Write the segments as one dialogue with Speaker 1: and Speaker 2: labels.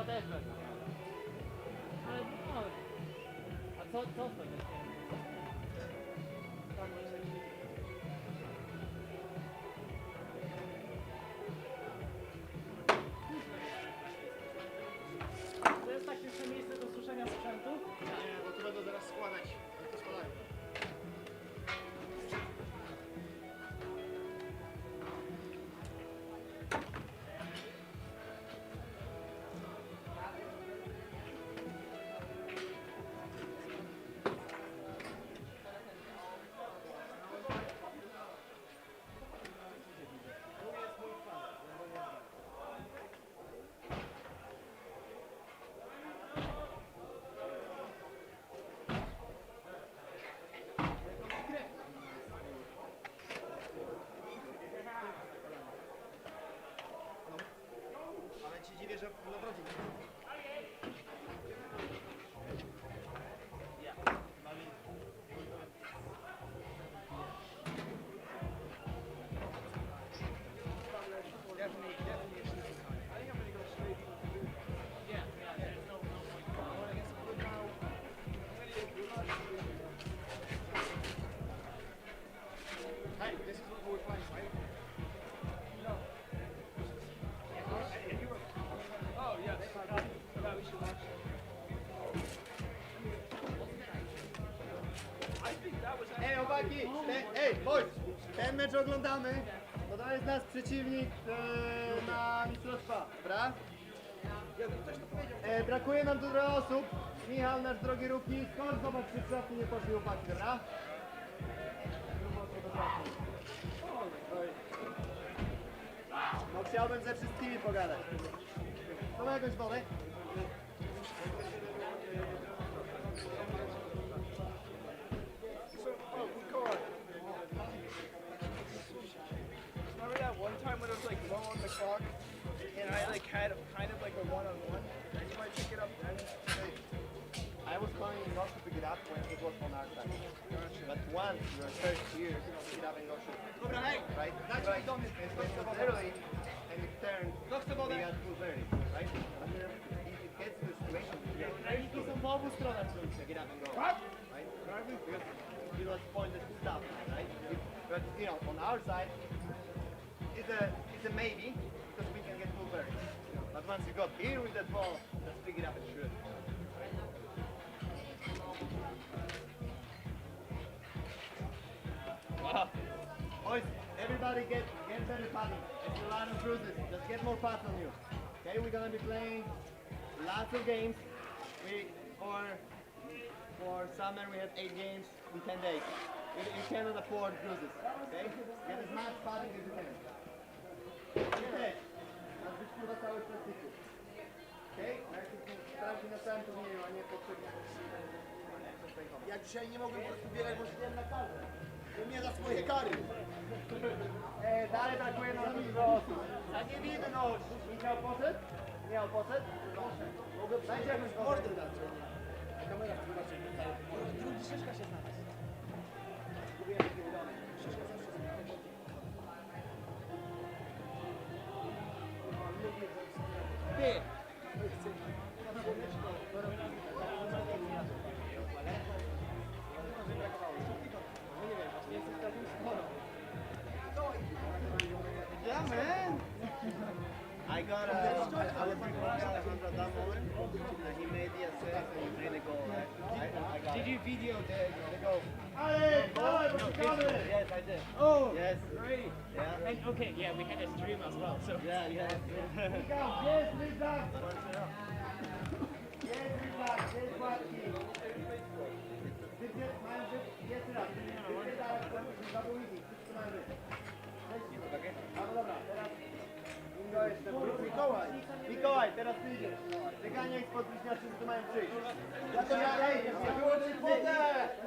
Speaker 1: też będę. Ale no... A co wtedy?
Speaker 2: To jest takie jeszcze miejsce do suszenia sprzętu?
Speaker 3: Nie, bo tu będą zaraz składać. To składają. Ale ci dziwię, że na wrodzie nie ma. Hey, this is what we're playing, right? No. Oh, yes. Yeah, we should watch. I think that was. Ej, chłopaki! Ej, chodź! Ten mecz oglądamy, bo to jest nasz przeciwnik na mistrzostwa, dobra? Brakuje nam tu trochę osób. Michał, nasz drogi Ruki, skąd zobacz, czy szafki nie poszli chłopaki, dobra? No chciałbym ze wszystkimi pogadać. To ma jakąś wodę?
Speaker 4: Remember that one time when it was like low on the clock, and I like had kind of like a one-on-one. You might pick it up then.
Speaker 3: I was planning not to pick it up when it was on our side. But once you are first here, you can pick it up and go shoot. Right? Right. Literally, and it turned, we got full very, right? But then if it gets to a situation,
Speaker 2: Ręki są po obu stronach słońca.
Speaker 3: pick it up and go. Right? Because it was pointed to stop, right? But you know, on our side, it's a maybe because we can get full very. But once you got here with that ball, just pick it up and shoot. Boys, everybody get better putting. It's a lot of bruises. Just get more putts on you. Okay, we're gonna be playing lots of games. For summer we have 8 games in 10 days. You cannot afford bruises. Okay? Get as much putting as you can. Okay. Masz być kurwa cały w plastiku. Okay? Najpierw na samym turnieju, a nie poprzednio.
Speaker 4: Ja dzisiaj nie mogłem po prostu biegać, bo siedziałem na karze. To nie za swoje kary.
Speaker 3: Dalej brakuje nam dużo osób. Za niewinność! Michał poszedł? Michał poszedł? Poszedł. Dajcie jakąś mordę dać.
Speaker 4: Kamera zobaczy. Drugi szyszka się znalazł.
Speaker 3: Zgubiłem takie dane.
Speaker 4: Szyszka zawsze znalazł.
Speaker 3: Ty! Yeah, man. I got I was working with Alejandro that moment. He made the assist and he made the goal. I got
Speaker 1: Did you video the goal?
Speaker 3: Ale, dawaj, bo szukamy!
Speaker 4: Yes, I did.
Speaker 1: Oh,
Speaker 4: Yes.
Speaker 1: great.
Speaker 4: Yeah.
Speaker 1: And okay, yeah, we had a stream as well, so.
Speaker 4: Yeah, yeah.
Speaker 3: Michał, jest Ryzak! Jest Ryzak, jest Płatki! Jeszcze raz, zawołniki, wszyscy mamy. A no dobra, teraz Ingo jeszcze, Mikołaj! Mikołaj, teraz ty idziesz. Wyganiaj spod bliźnia, wszyscy mają przyjść. Ja to ja idę, wyłączyć wodę!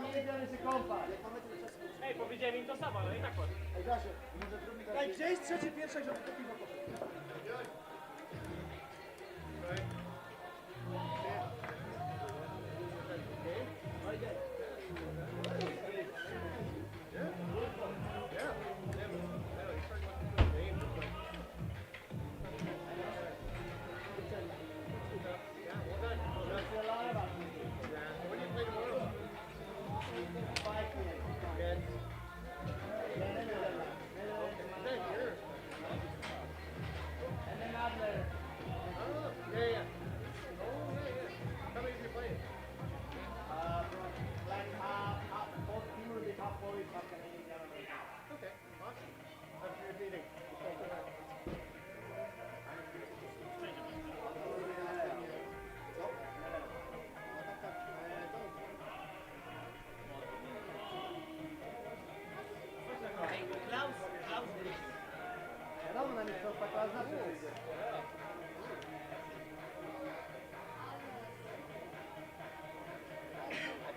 Speaker 3: Nie jedziemy się kąpać.
Speaker 1: Ej, powiedziałem im to samo, no i tak chodź.
Speaker 3: Ej, Gasiu, może zróbmy tak.
Speaker 4: Ej, gdzie jest trzeci pierwszej, żeby to piwo poszło?
Speaker 3: Teraz zawsze wyjdzie.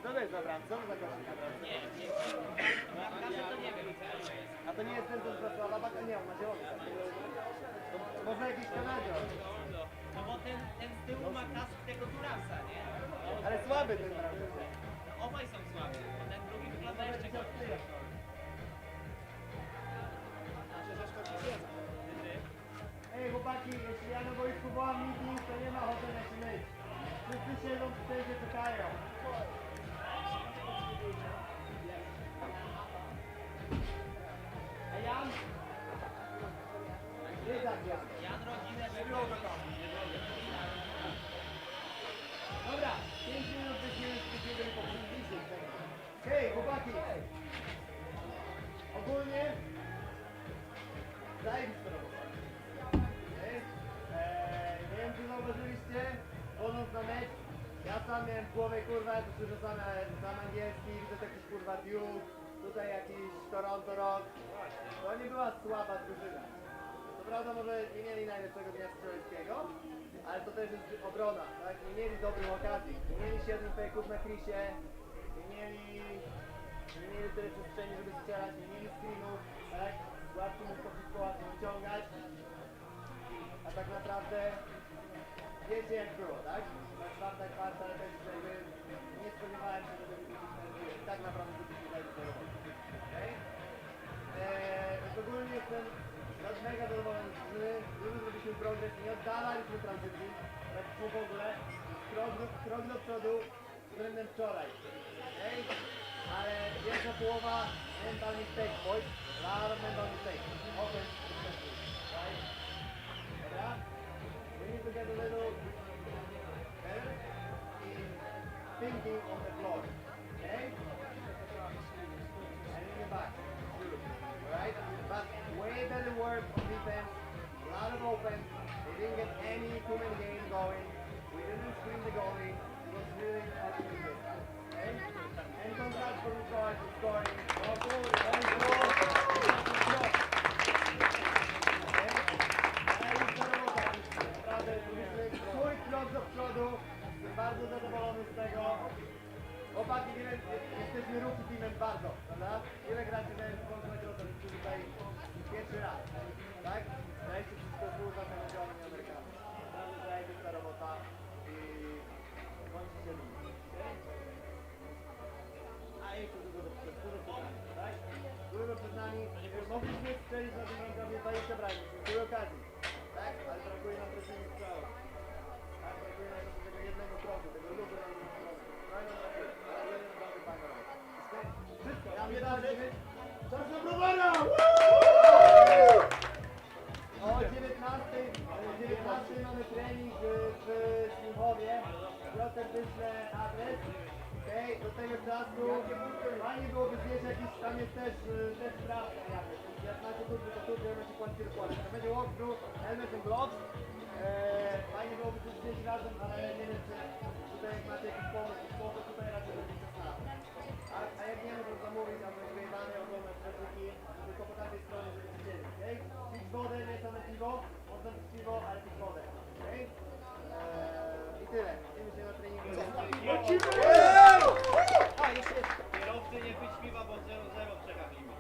Speaker 3: Co to jest za bramce? Co to za kośnik na bramce? A to nie jest ten, co z Wrocławia? Baka nie, on ma zielony. To może jakiś Kanadzian.
Speaker 1: No bo ten z tyłu ma kask tego Durasa, nie?
Speaker 3: Ale słaby ten bramce.
Speaker 1: Obaj są słabi, a ten drugi wygląda jeszcze gorzej.
Speaker 3: Ej chłopaki, jeśli ja na boisku wołam meeting, to nie ma ochoty na się myć. Wszyscy siedzą w stędzie, czekają. A Jan? Nie tak Jan.
Speaker 1: Jan rodzinę
Speaker 3: Dobra, 5 minut byśmy po 50. Hej chłopaki! Ogólnie zajebista robota. Okay. Nie wiem czy zauważyliście, wchodząc na mecz, ja sam miałem w głowie kurwa, ja tu słyszę sam angielski, widzę jakiś kurwa Duke, tutaj jakiś Toronto Rock. To nie była słaba drużyna. Co prawda może nie mieli najlepszego dnia strzeleckiego, ale to też jest obrona, tak? Nie mieli dobrych okazji, nie mieli 7 fejków na krisie, nie mieli tyle przestrzeni, żeby strzelać, nie mieli screenów, tak? Łatwo mu to wszystko łatwo wyciągać, a tak naprawdę wiecie jak było, tak? Ta czwarta kwarta, ale też jakby nie spodziewałem się, że będzie tak naprawdę byśmy dali do roboty. Okay? Więc ogólnie jestem mega zadowolony z gry, dużo zrobiliśmy progres, nie oddalaliśmy tranzycji, tak w ogóle, krok do przodu względem wczoraj, okay? Ale pierwsza połowa mental mistake, boys, lot of mental mistake, offense, right? Dobra? We need to get a little better in thinking on the floor, okay? And in the back, alright? But way better work on defense, a lot of offense, they didn't get any too many games going, we didn't screen the goalie, it was really fucking good, okay? And congrats for scoring, all good, swój krok do przodu, jestem bardzo zadowolony z tego. Chłopaki, jesteśmy rookie teamem bardzo, prawda? Ile gracie w box-lacrosse, tutaj pierwszy raz, tak? Dajcie wszystko kurwa Kanadzianom i Amerykanom. Naprawdę zajebista robota i bądźcie się ludzi, okay? A jeszcze dużo przed nami, tak? Dużo przed nami, mogliśmy strzelić na tym prawie 20 brań, były okazji, tak? Ale brakuje nam precyzji strzału. Tak, brakuje nam tego jednego kroku, tego lubu na drugą stronę. Fajną brakuje, ale jeden dobry banger. Wszystko, ja mnie dalej, czas na browara! O 19 mamy trening w Słuchowie, Piotr wyślę adres. Okej, do tego czasu fajnie byłoby zjeść jakiś, tam jest też sprawka jakaś. Jak macie turby, to turby, jak macie kładki do kładki. To będzie walkthrough, helmet and gloves. Fajnie byłoby coś zjeść razem, ale nie wiem, czy tutaj jak macie jakiś pomysł, to tutaj raczej będzie czas. A jak nie, no to zamówić, albo wyjebane, oglądać treningi, tylko po tamtej stronie, żeby siedzieli, okej? Pić wodę, nie same piwo, można pić piwo, ale pić wodę, okej? I tyle. Widzimy się na treningu. A, jeszcze jest.
Speaker 1: Kierowcy nie pić piwa, bo 0-0 przegapimy.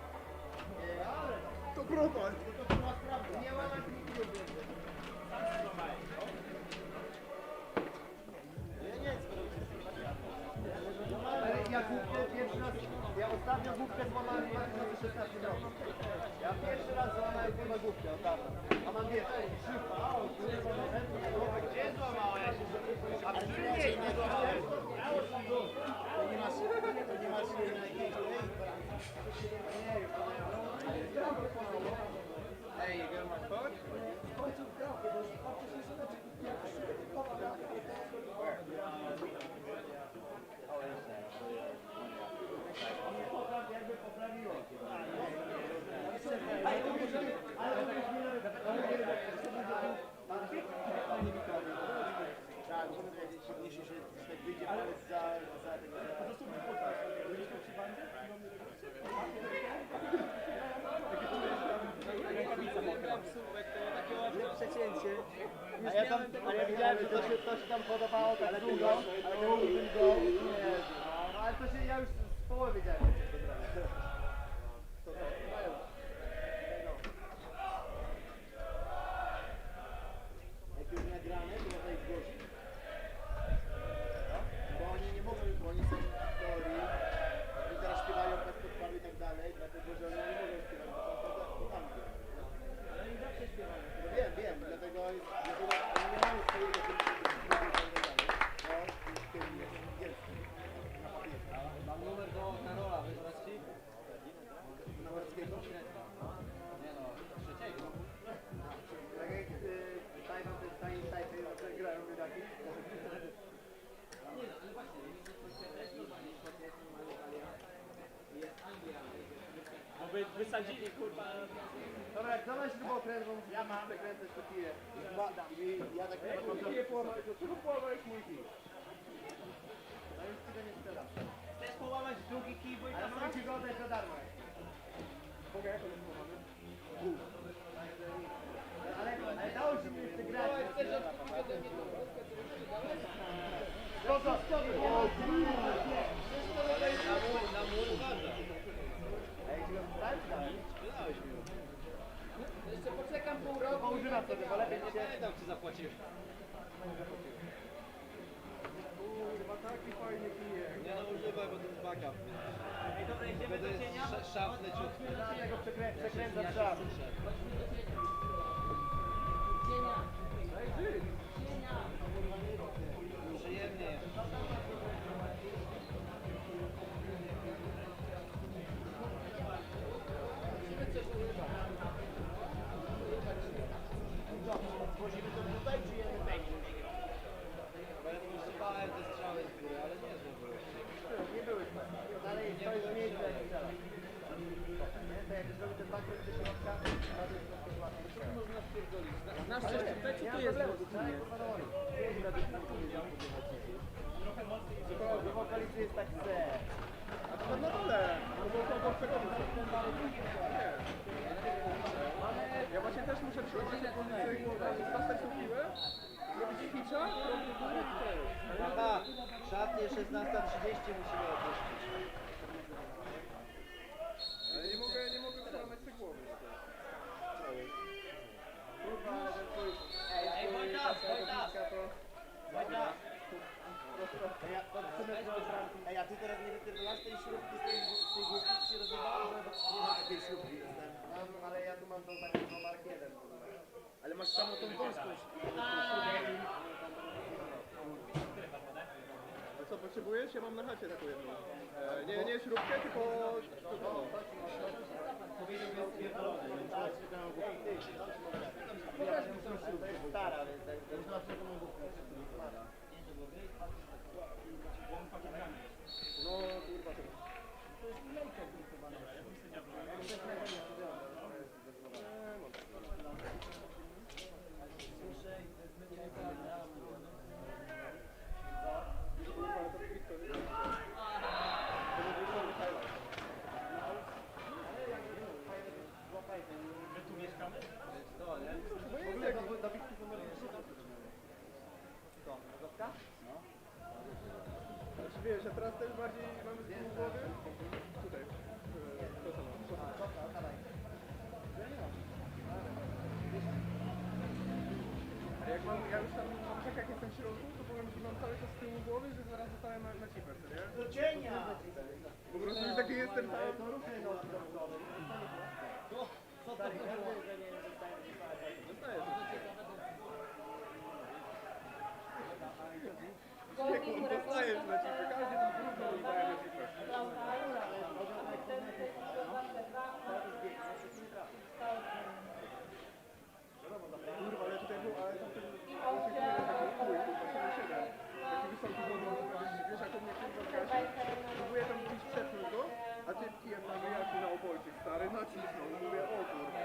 Speaker 3: Ale
Speaker 4: To grubo.
Speaker 3: to była sprawda. Nie łamać nikt nie będzie. Ale ja główkę pierwszy raz, ja ostatnio główkę złamałem w 2016 roku. Ja pierwszy raz złamałem chyba główkę, ostatnio. A mam wiesz, szybko,
Speaker 1: Gdzie złamałeś? A przynieś nie złamałeś.
Speaker 3: to nie masz na jakiejś
Speaker 4: Hey, you got my phone?
Speaker 3: jakby poprawiło. Tak, możemy powiedzieć, jeśli się tak wyjdzie palec za tego. Po prostu będziesz to przy bandzie? Rękawica mokra.
Speaker 4: widziałem tego.
Speaker 3: Ale ja widziałem, że to się tam podobało tak długo, ale ten jeden gol, nie, no ale to się, ja już z połowy wiedziałem, co to robi. Co to? Jak już nagrane, to można ich zgłosić. Bo oni nie mogą, bo oni są w teorii, oni teraz śpiewają bez podkładu i tak dalej, dlatego że oni nie mogą śpiewać, bo są poza tam.
Speaker 2: Ale oni zawsze śpiewają.
Speaker 3: No wiem, dlatego oni nie mają swojego
Speaker 1: Mam numer do Karola, wybrać ci?
Speaker 3: Nawarskiego?
Speaker 1: Nie no, trzeciego.
Speaker 3: Tak jak Tajwan grają biedaki.
Speaker 1: Nie no, ale właśnie, też normalnie, jest normalnie Italia. Jest Anglia.
Speaker 2: Bo by wysadzili kurwa.
Speaker 3: Dobra, jak dawaj śrubokręt, bo ja mam przekręcać to piję. Ja tak nie połamać, dlaczego połamałeś mój kij? No już ci go nie sprzedam.
Speaker 2: Chcesz połamać drugi kij, bo i
Speaker 3: Ale
Speaker 2: tam
Speaker 3: mogę ci go oddać za darmo. Mogę, jak on jest połamany? Ale dało się mi jeszcze grać. Proszę, o kurwa!
Speaker 1: Na mur uważa.
Speaker 3: Ej, ci go sprzedałeś?
Speaker 1: Sprzedałeś mi.
Speaker 3: Jeszcze poczekam pół roku. Bo używam sobie, bo lepiej mi się...
Speaker 1: Nie dam ci zapłaciłem.
Speaker 4: Kurwa, taki fajny kijek.
Speaker 1: Nie no, używaj, bo to jest backup.
Speaker 2: Ej, dobra, idziemy do cienia.
Speaker 1: Szaft leciutki.
Speaker 3: Ja go przekręcam sam.
Speaker 1: Przyjemnie jest.
Speaker 3: Wozimy to tutaj, czy jemy pęki?
Speaker 1: Bo ja używałem te strzały z góry, ale nie złe były.
Speaker 3: Nie były. Dalej jest to jest miejsce jak strzela. Nie? To jak zrobię ten bankrut do środka, to jest troszkę łatwiej.
Speaker 1: Można wpierdolić.
Speaker 2: Nasz cześć, co tu jest?
Speaker 3: W okolicy jest tak ser.
Speaker 4: A to tam na dole. No bo to przegody są. Ja właśnie też muszę przyjąć tę pozycję głowy, zostać tą piłę, robić hicza, robić górę i to jest.
Speaker 1: Aha, szatnie 16:30 musimy opuścić.
Speaker 4: Ale nie mogę przełamać tej głowy.
Speaker 3: Kurwa, ale ten twój...
Speaker 2: Ej, Wojtas!
Speaker 3: Ej, a ty teraz nie wypierdolasz tej śrubki z tej główki, ci się rozjebało, że nie ma takiej śrubki. Mam, ale ja tu mam tą taką Mark 1. Ale masz samą tą wąską
Speaker 4: A co potrzebujesz? Ja mam na chacie taką jedną. Nie śrubkę, tylko...
Speaker 3: To jest stara, więc to jest
Speaker 4: No kurwa to...
Speaker 2: My tu mieszkamy?
Speaker 1: To, nie?
Speaker 4: Znaczy wiesz, a teraz też bardziej mamy z tyłu głowy. Tutaj. To samo. A jak mam, ja już tam mam tak jak jestem w środku, to powiem, że mam cały czas z tyłu głowy, że zaraz zostałem na cipę, nie?
Speaker 3: do cienia!
Speaker 4: Po prostu już taki jestem tam.
Speaker 3: To ruszaj nos drobnowy.
Speaker 1: Co to było?
Speaker 4: Zostajesz. Dostajesz na cipę, każdy tam brudno dostaje na cipę. Kurwa, ale tutaj był, ale tam ten taki chuj, kurwa, 7. Taki wysoki podłóg, wiesz jak on mnie kurwa zgasi? Próbuję tam gdzieś przepnąć go, a ty kijem na wyjaśnił na obojczyk, stary, nacisnął i mówię, o kurwa.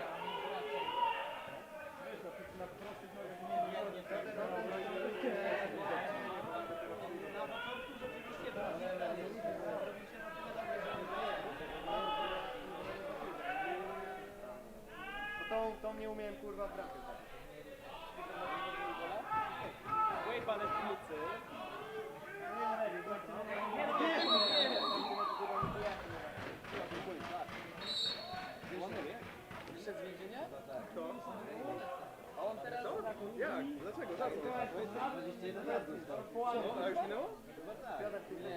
Speaker 3: Tą nie umiałem kurwa w bramkę.
Speaker 2: Ej, baletnicy.
Speaker 1: Jeszcze z więzienia?
Speaker 4: To?
Speaker 1: A on teraz...
Speaker 4: To? Jak? Dlaczego? Za co? Co? A już minęło?
Speaker 1: Nie,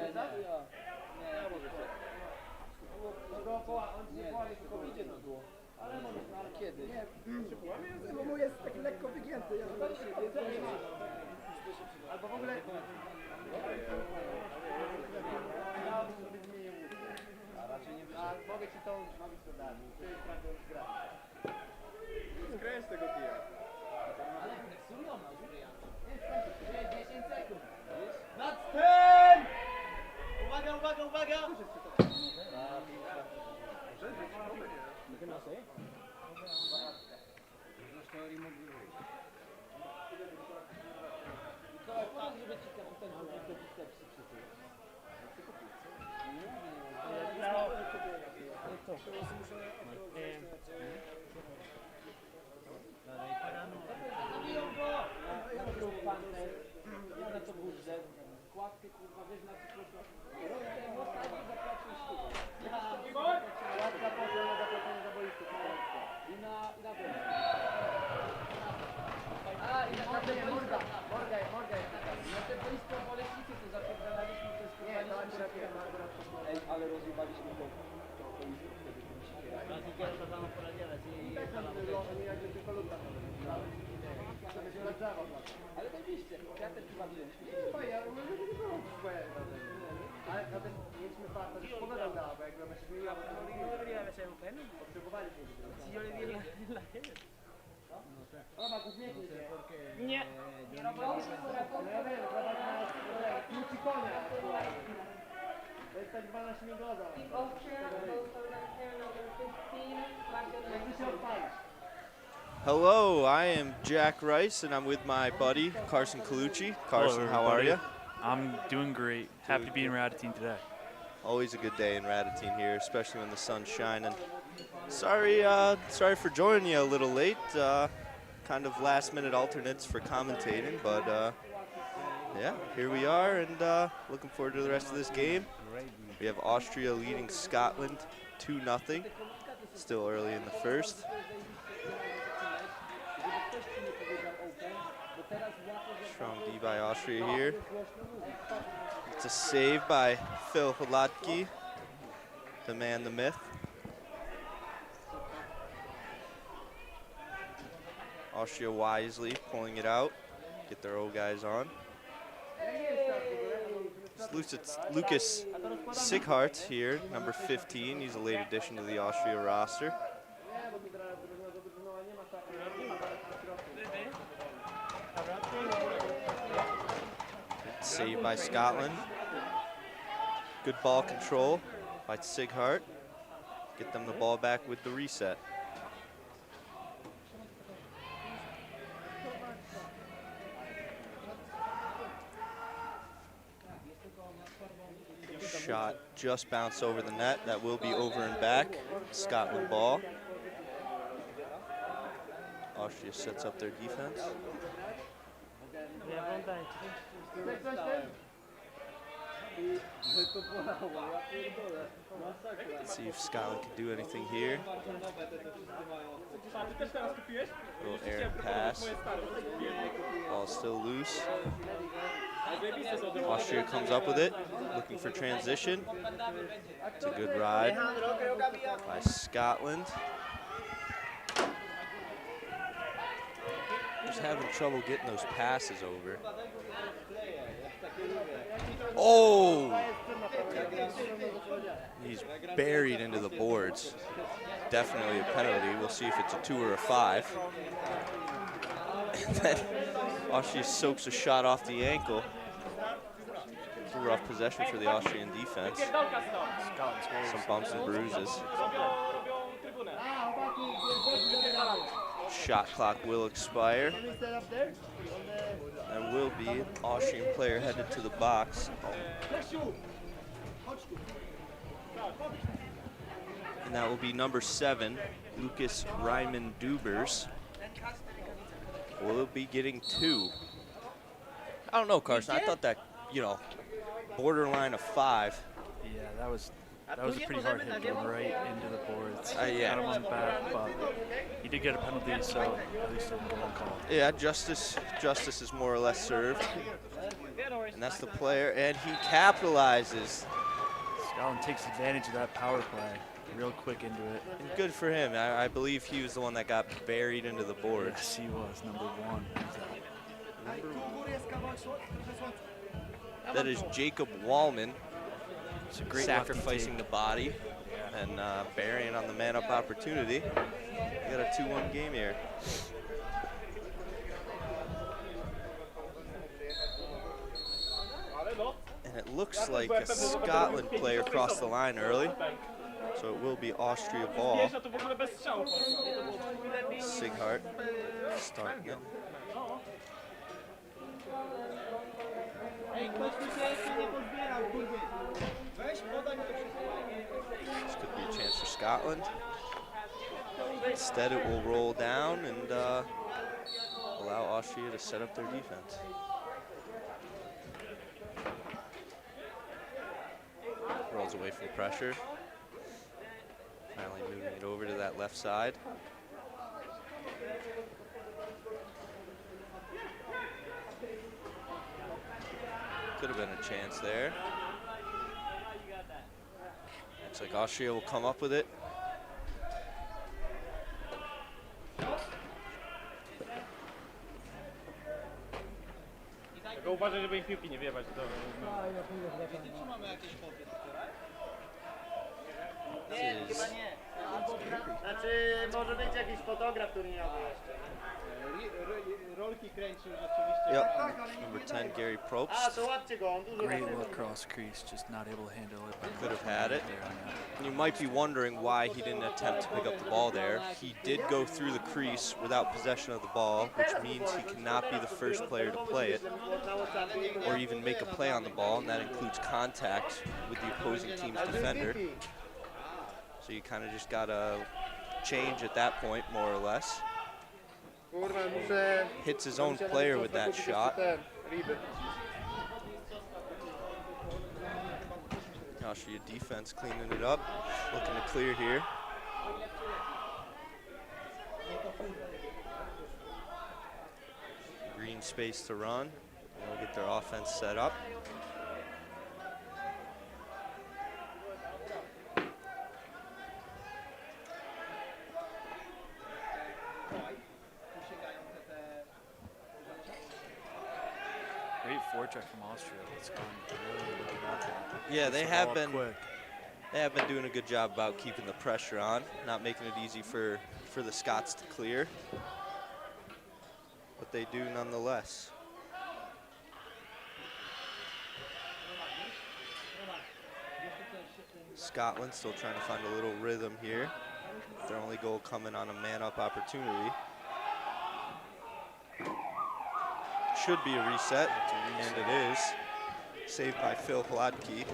Speaker 1: on nie połamie, tylko idzie na dół. Ale może, ale kiedy?
Speaker 4: Nie, się połamie? No jest taki lekko wygięty. Ja
Speaker 3: Albo w ogóle... A mogę ci tą nogi sprzedać. To jest prawie gra.
Speaker 4: Skręć tego kija.
Speaker 1: Ale psują na Austriacy. 10 sekund.
Speaker 3: Nad tym! Uwaga, uwaga, uwaga!
Speaker 1: To tak, żeby ci kapitan zrobił te bicepsy przytył. Zabiją go! Zabiją panter. Jedna to budzę. Kładkę kurwa, wiesz na co proszę. Ostatni zapłacił sztukę.
Speaker 3: Łatka poszła na zapłacenie za boisku.
Speaker 1: I na boisku.
Speaker 3: A, i na boisku. Morga jest taka.
Speaker 1: Na te boisko Boleśnicy to zapierdalaliśmy, to jest
Speaker 3: Nie, to akurat nie, to akurat
Speaker 1: Ej, ale rozjebaliśmy to boisko wtedy, to mi się wydaje.
Speaker 3: to samo poradzielać i jakby tylko luka.
Speaker 1: Ale zajebiście, ja też chyba wziąłem.
Speaker 3: Ale na tym mieliśmy farta, że pogoda udała, bo jakby ona się zmieniła, to potrzebowaliśmy. Roba, uśmiechnij się.
Speaker 2: Nie.
Speaker 3: No ja wiem, Roba ma kluczy konia. To jest tak zwana śmigłoda. Jak ty się odpalisz?
Speaker 5: Hello, I am Jack Rice, and I'm with my buddy Carson Colucci. Carson, how are you?
Speaker 6: I'm doing great. Happy to be in Radotín today.
Speaker 5: Always a good day in Radotín here, especially when the sun's shining. Sorry for joining you a little late. Kind of last-minute alternates for commentating, but yeah, here we are, and looking forward to the rest of this game. We have Austria leading Scotland 2-0. Still early in the first. Strong D by Austria here. It's a save by Phil Hladky, the man, the myth. Austria wisely pulling it out, get their old guys on. It's Lucas Sighart here, number 15. He's a late addition to the Austria roster. Saved by Scotland. Good ball control by Sighart. Get them the ball back with the reset. Shot just bounced over the net. That will be over and back. Scotland ball. Austria sets up their defense. Let's see if Scotland can do anything here. Little errant pass. Ball still loose. Austria comes up with it, looking for transition. It's a good ride by Scotland. Just having trouble getting those passes over. Oh! He's buried into the boards. Definitely a penalty. We'll see if it's a 2 or a 5. And then Austria soaks a shot off the ankle. It's a rough possession for the Austrian defense. Some bumps and bruises. Shot clock will expire. And will be an Austrian player headed to the box. And that will be number 7, Lucas Ryman Dubers. Will be getting 2. I don't know, Carson. I thought that, borderline of 5.
Speaker 6: Yeah, that was a pretty hard hit going right into the boards.
Speaker 5: Yeah.
Speaker 6: Got him on the back, but he did get a penalty, so at least it didn't go uncalled.
Speaker 5: Yeah, justice is more or less served. And that's the player, and he capitalizes.
Speaker 6: Scotland takes advantage of that power play real quick into it.
Speaker 5: And good for him. I believe he was the one that got buried into the boards.
Speaker 6: Yes, he was, number 1.
Speaker 5: That is Jacob Wallman
Speaker 6: It's a great
Speaker 5: sacrificing the body and burying on the man-up opportunity. We got a 2-1 game here. And it looks like a Scotland player crossed the line early, so it will be Austria ball. Sighart starting it. This could be a chance for Scotland. Instead, it will roll down and allow Austria to set up their defense. Rolls away from pressure. Finally moving it over to that left side. Could have been a chance there. Looks like Austria will come up with it.
Speaker 2: Tylko uważaj, żeby im piłki nie wjebać.
Speaker 3: Znaczy, może być jakiś fotograf, który nie jadł jeszcze. Rolki kręcił rzeczywiście.
Speaker 5: Yep. Number 10, Gary
Speaker 3: A,
Speaker 5: Probst.
Speaker 3: to łapcie go, on dużo
Speaker 6: Great lacrosse crease, just not able to handle it.
Speaker 5: Could have had it. You might be wondering why he didn't attempt to pick up the ball there. He did go through the crease without possession of the ball, which means he cannot be the first player to play it or even make a play on the ball, and that includes contact with the opposing team's defender. So you kind of just got to change at that point, more or less. Hits his own player with that shot. Austria defense cleaning it up, looking to clear here. Green space to run. They'll get their offense set up.
Speaker 6: Great forecheck from Austria. It's gone really out there.
Speaker 5: Yeah, they
Speaker 6: Gets the
Speaker 5: have
Speaker 6: ball
Speaker 5: been.
Speaker 6: quick.
Speaker 5: They have been doing a good job about keeping the pressure on, not making it easy for the Scots to clear. But they do nonetheless. Scotland still trying to find a little rhythm here. Their only goal coming on a man-up opportunity. Should be a reset, and it is. Saved by Phil Hladky.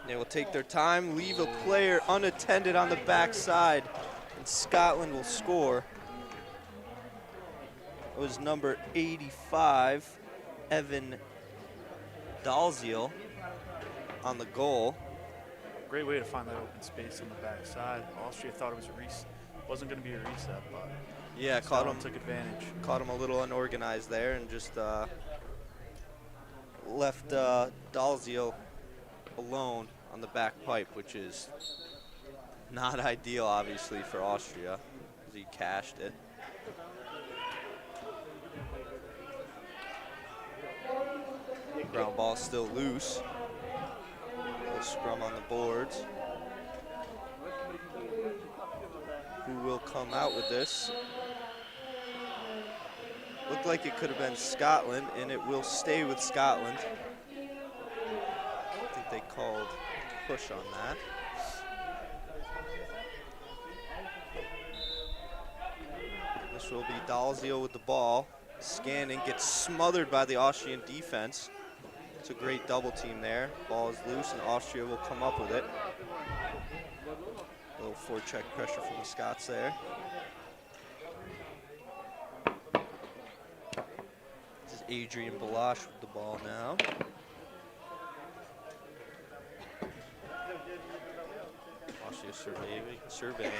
Speaker 5: They will take their time, leave a player unattended on the backside, and Scotland will score. It was number 85, Evan Dalziel, on the goal.
Speaker 6: Great way to find that open space on the backside. Austria thought it was wasn't going to be a reset, but
Speaker 5: yeah,
Speaker 6: took advantage.
Speaker 5: Caught him a little unorganized there, and just left Dalziel alone on the back pipe, which is not ideal, obviously, for Austria, as he cashed it. Ground ball still loose. Little scrum on the boards. Who will come out with this? Looked like it could have been Scotland, and it will stay with Scotland. I think they called push on that. This will be Dalziel with the ball. Scanning, gets smothered by the Austrian defense. It's a great double team there. Ball is loose, and Austria will come up with it. A little forecheck pressure from the Scots there. Adrian Balash with the ball now. Austria surveying.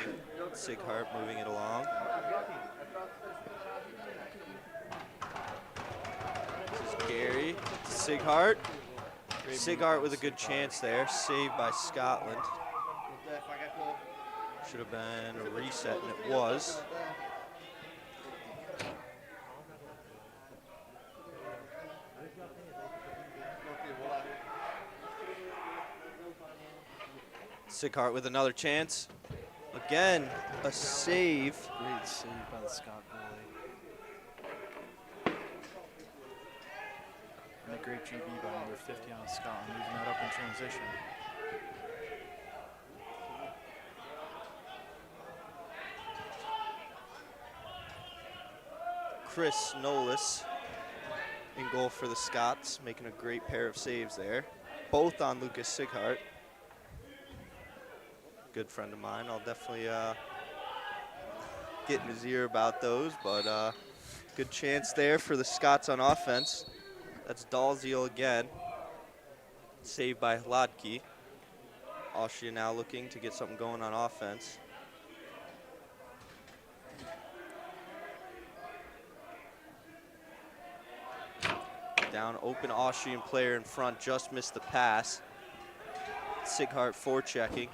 Speaker 5: Sighart moving it along. This is Gary to Sighart. Sighart with a good chance there. Saved by Scotland. Should have been a reset, and it was. Sighart with another chance. Again, a save.
Speaker 6: Great save by the Scott goalie. And a great GB by number 50 on Scott, moving that up in transition.
Speaker 5: Chris Nolis in goal for the Scots, making a great pair of saves there. Both on Lucas Sighart. Good friend of mine. I'll definitely get in his ear about those, but good chance there for the Scots on offense. That's Dalziel again. Saved by Hladky. Austria now looking to get something going on offense. Down, open Austrian player in front, just missed the pass. Sighart forechecking.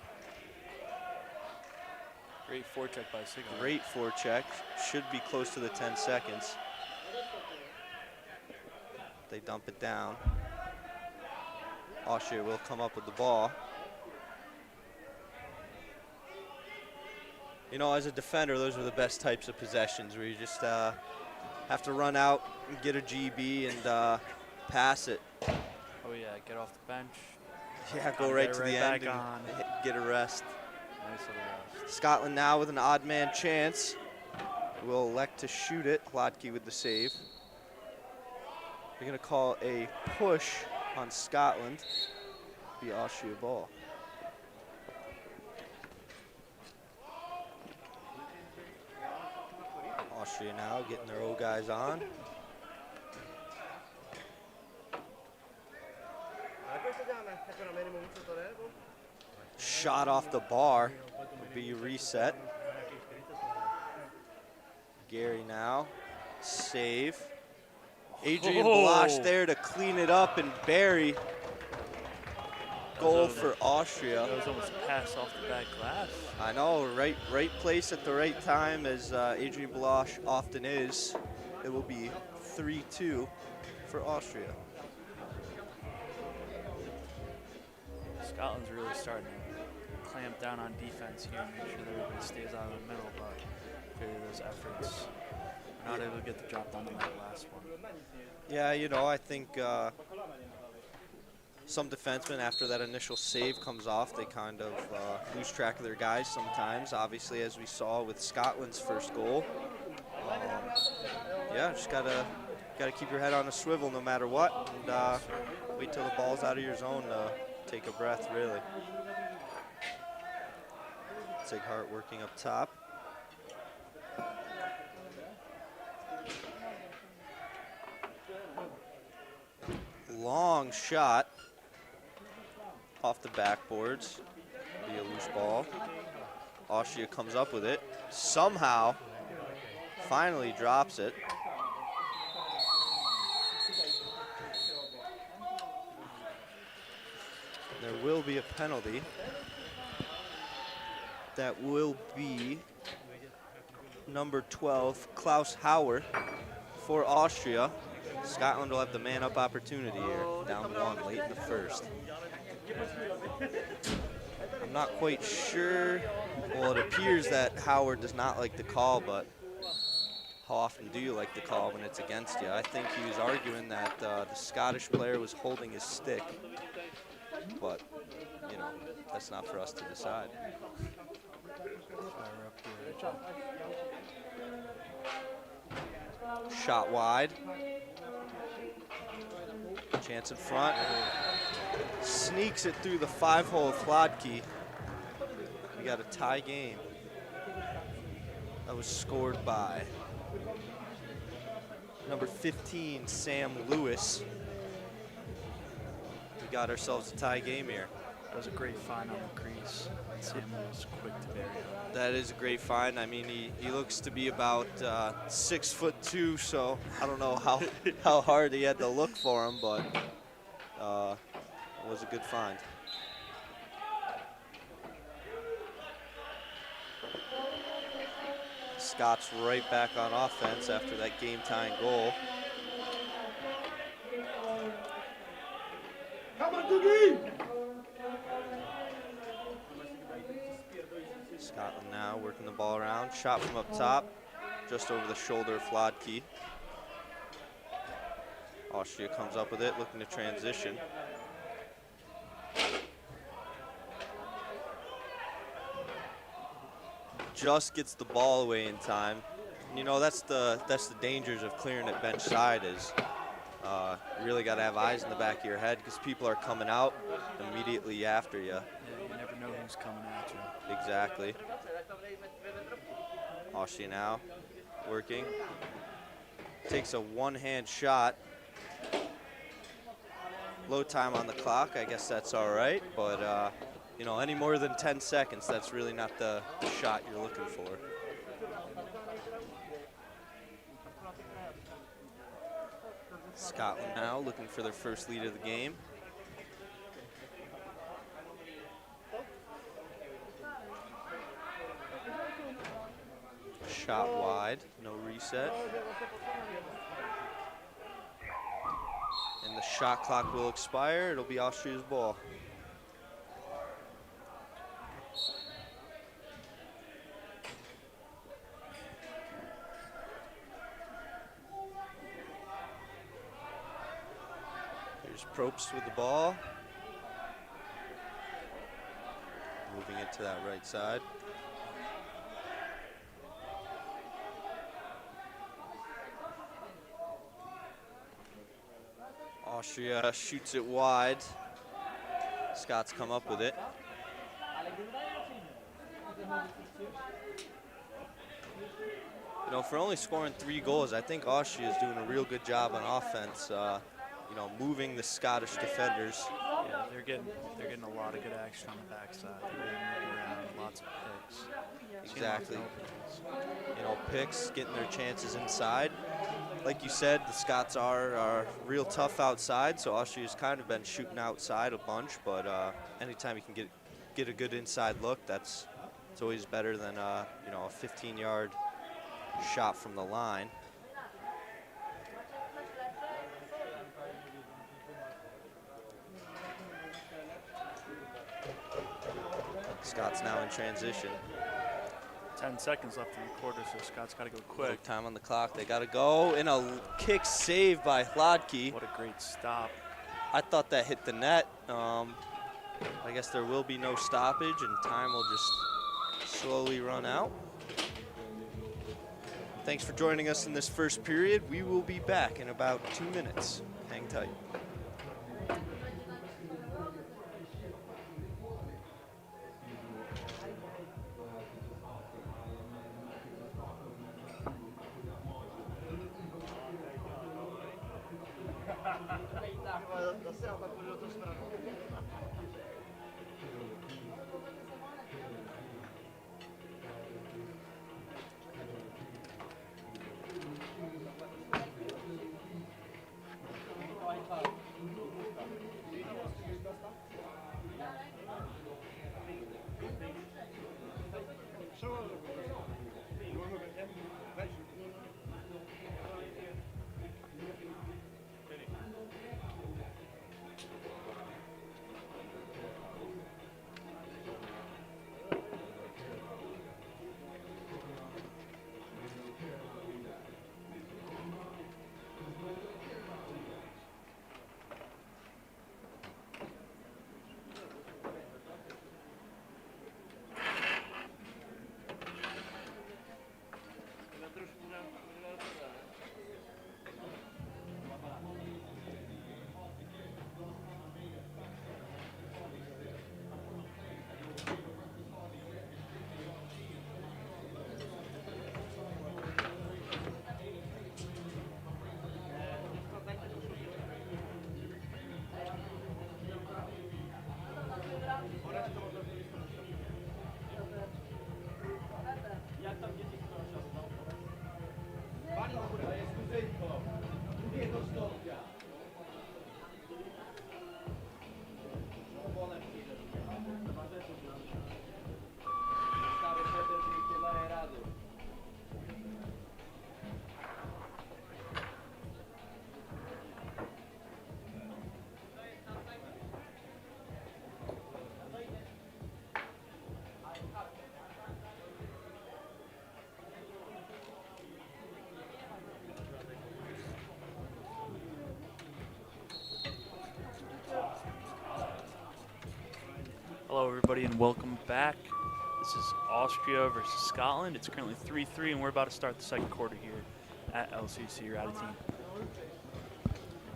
Speaker 6: Great forecheck by Sighart.
Speaker 5: Great forecheck. Should be close to the 10 seconds. They dump it down. Austria will come up with the ball. You know, as a defender, those are the best types of possessions where you just have to run out and get a GB and pass it.
Speaker 6: Oh yeah, get off the bench.
Speaker 5: Yeah, go right to the end and get a rest.
Speaker 6: Nice little rest.
Speaker 5: Scotland now with an odd man chance. Will elect to shoot it. Hladky with the save. They're going to call a push on Scotland. Be Austria ball. Austria now getting their old guys on. Shot off the bar. Will be reset. Gary now. Save. Adrian Balash there to clean it up and bury. Goal for Austria.
Speaker 6: That was almost a pass off the back glass.
Speaker 5: I know, right place at the right time, as Adrian Balash often is. It will be 3-2 for Austria.
Speaker 6: Scotland's really starting to clamp down on defense here and make sure that everybody stays out of the middle, but clearly those efforts are not able to get the job done in that last one.
Speaker 5: Yeah, you know, I think some defensemen, after that initial save comes off, they kind of lose track of their guys sometimes, obviously, as we saw with Scotland's first goal. Yeah, just gotta keep your head on a swivel no matter what, and wait till the ball's out of your zone to take a breath, really. Sighart working up top. Long shot off the backboards. Be a loose ball. Austria comes up with it. Somehow, finally drops it. There will be a penalty. That will be number 12, Klaus Hauer for Austria. Scotland will have the man-up opportunity here, down one late in the first. I'm not quite sure. Well, it appears that Howard does not like the call, but how often do you like the call when it's against you? I think he was arguing that the Scottish player was holding his stick, but, you know, that's not for us to decide. Shot wide. Chance in front. Sneaks it through the 5-hole Hladky. We got a tie game. That was scored by number 15, Sam Lewis. We got ourselves a tie game here.
Speaker 6: That was a great find on the crease. Sam was quick to bury it.
Speaker 5: That is a great find. I mean, he looks to be about 6'2", so I don't know how hard he had to look for him, but it was a good find. Scott's right back on offense after that game-tying goal.
Speaker 4: Come on, Doogie!
Speaker 5: Scotland now working the ball around. Shot from up top, just over the shoulder of Flodkey. Austria comes up with it, looking to transition. Just gets the ball away in time. And, you know, that's the dangers of clearing it bench side is you really got to have eyes in the back of your head because people are coming out immediately after you.
Speaker 6: Yeah, you never know who's coming at you.
Speaker 5: Exactly. Austria now working. Takes a one-hand shot. Low time on the clock. I guess that's all right, but you know, any more than 10 seconds, that's really not the shot you're looking for. Scotland now looking for their first lead of the game. Shot wide, no reset. And the shot clock will expire. It'll be Austria's ball. Here's Probst with the ball. Moving it to that right side. Austria shoots it wide. Scott's come up with it. You know, for only scoring 3 goals, I think Austria is doing a real good job on offense. You know, moving the Scottish defenders.
Speaker 6: Yeah, they're getting a lot of good action on the backside. They're getting moved around, lots of picks.
Speaker 5: Exactly. You know, picks, getting their chances inside. Like you said, the Scots are real tough outside, so Austria's kind of been shooting outside a bunch, but anytime you can get a good inside look, it's always better than you know, a 15-yard shot from the line. Scott's now in transition.
Speaker 6: 10 seconds left in the quarter, so Scott's got to go quick.
Speaker 5: Time on the clock. They got to go. And a kick saved by Hlodký.
Speaker 6: What a great stop.
Speaker 5: I thought that hit the net. I guess there will be no stoppage, and time will just slowly run out. Thanks for joining us in this first period. We will be back in about 2 minutes. Hang tight.
Speaker 6: Hello, everybody, and welcome back. This is Austria versus Scotland. It's currently 3-3, and we're about to start the second quarter here at LCC Radotín.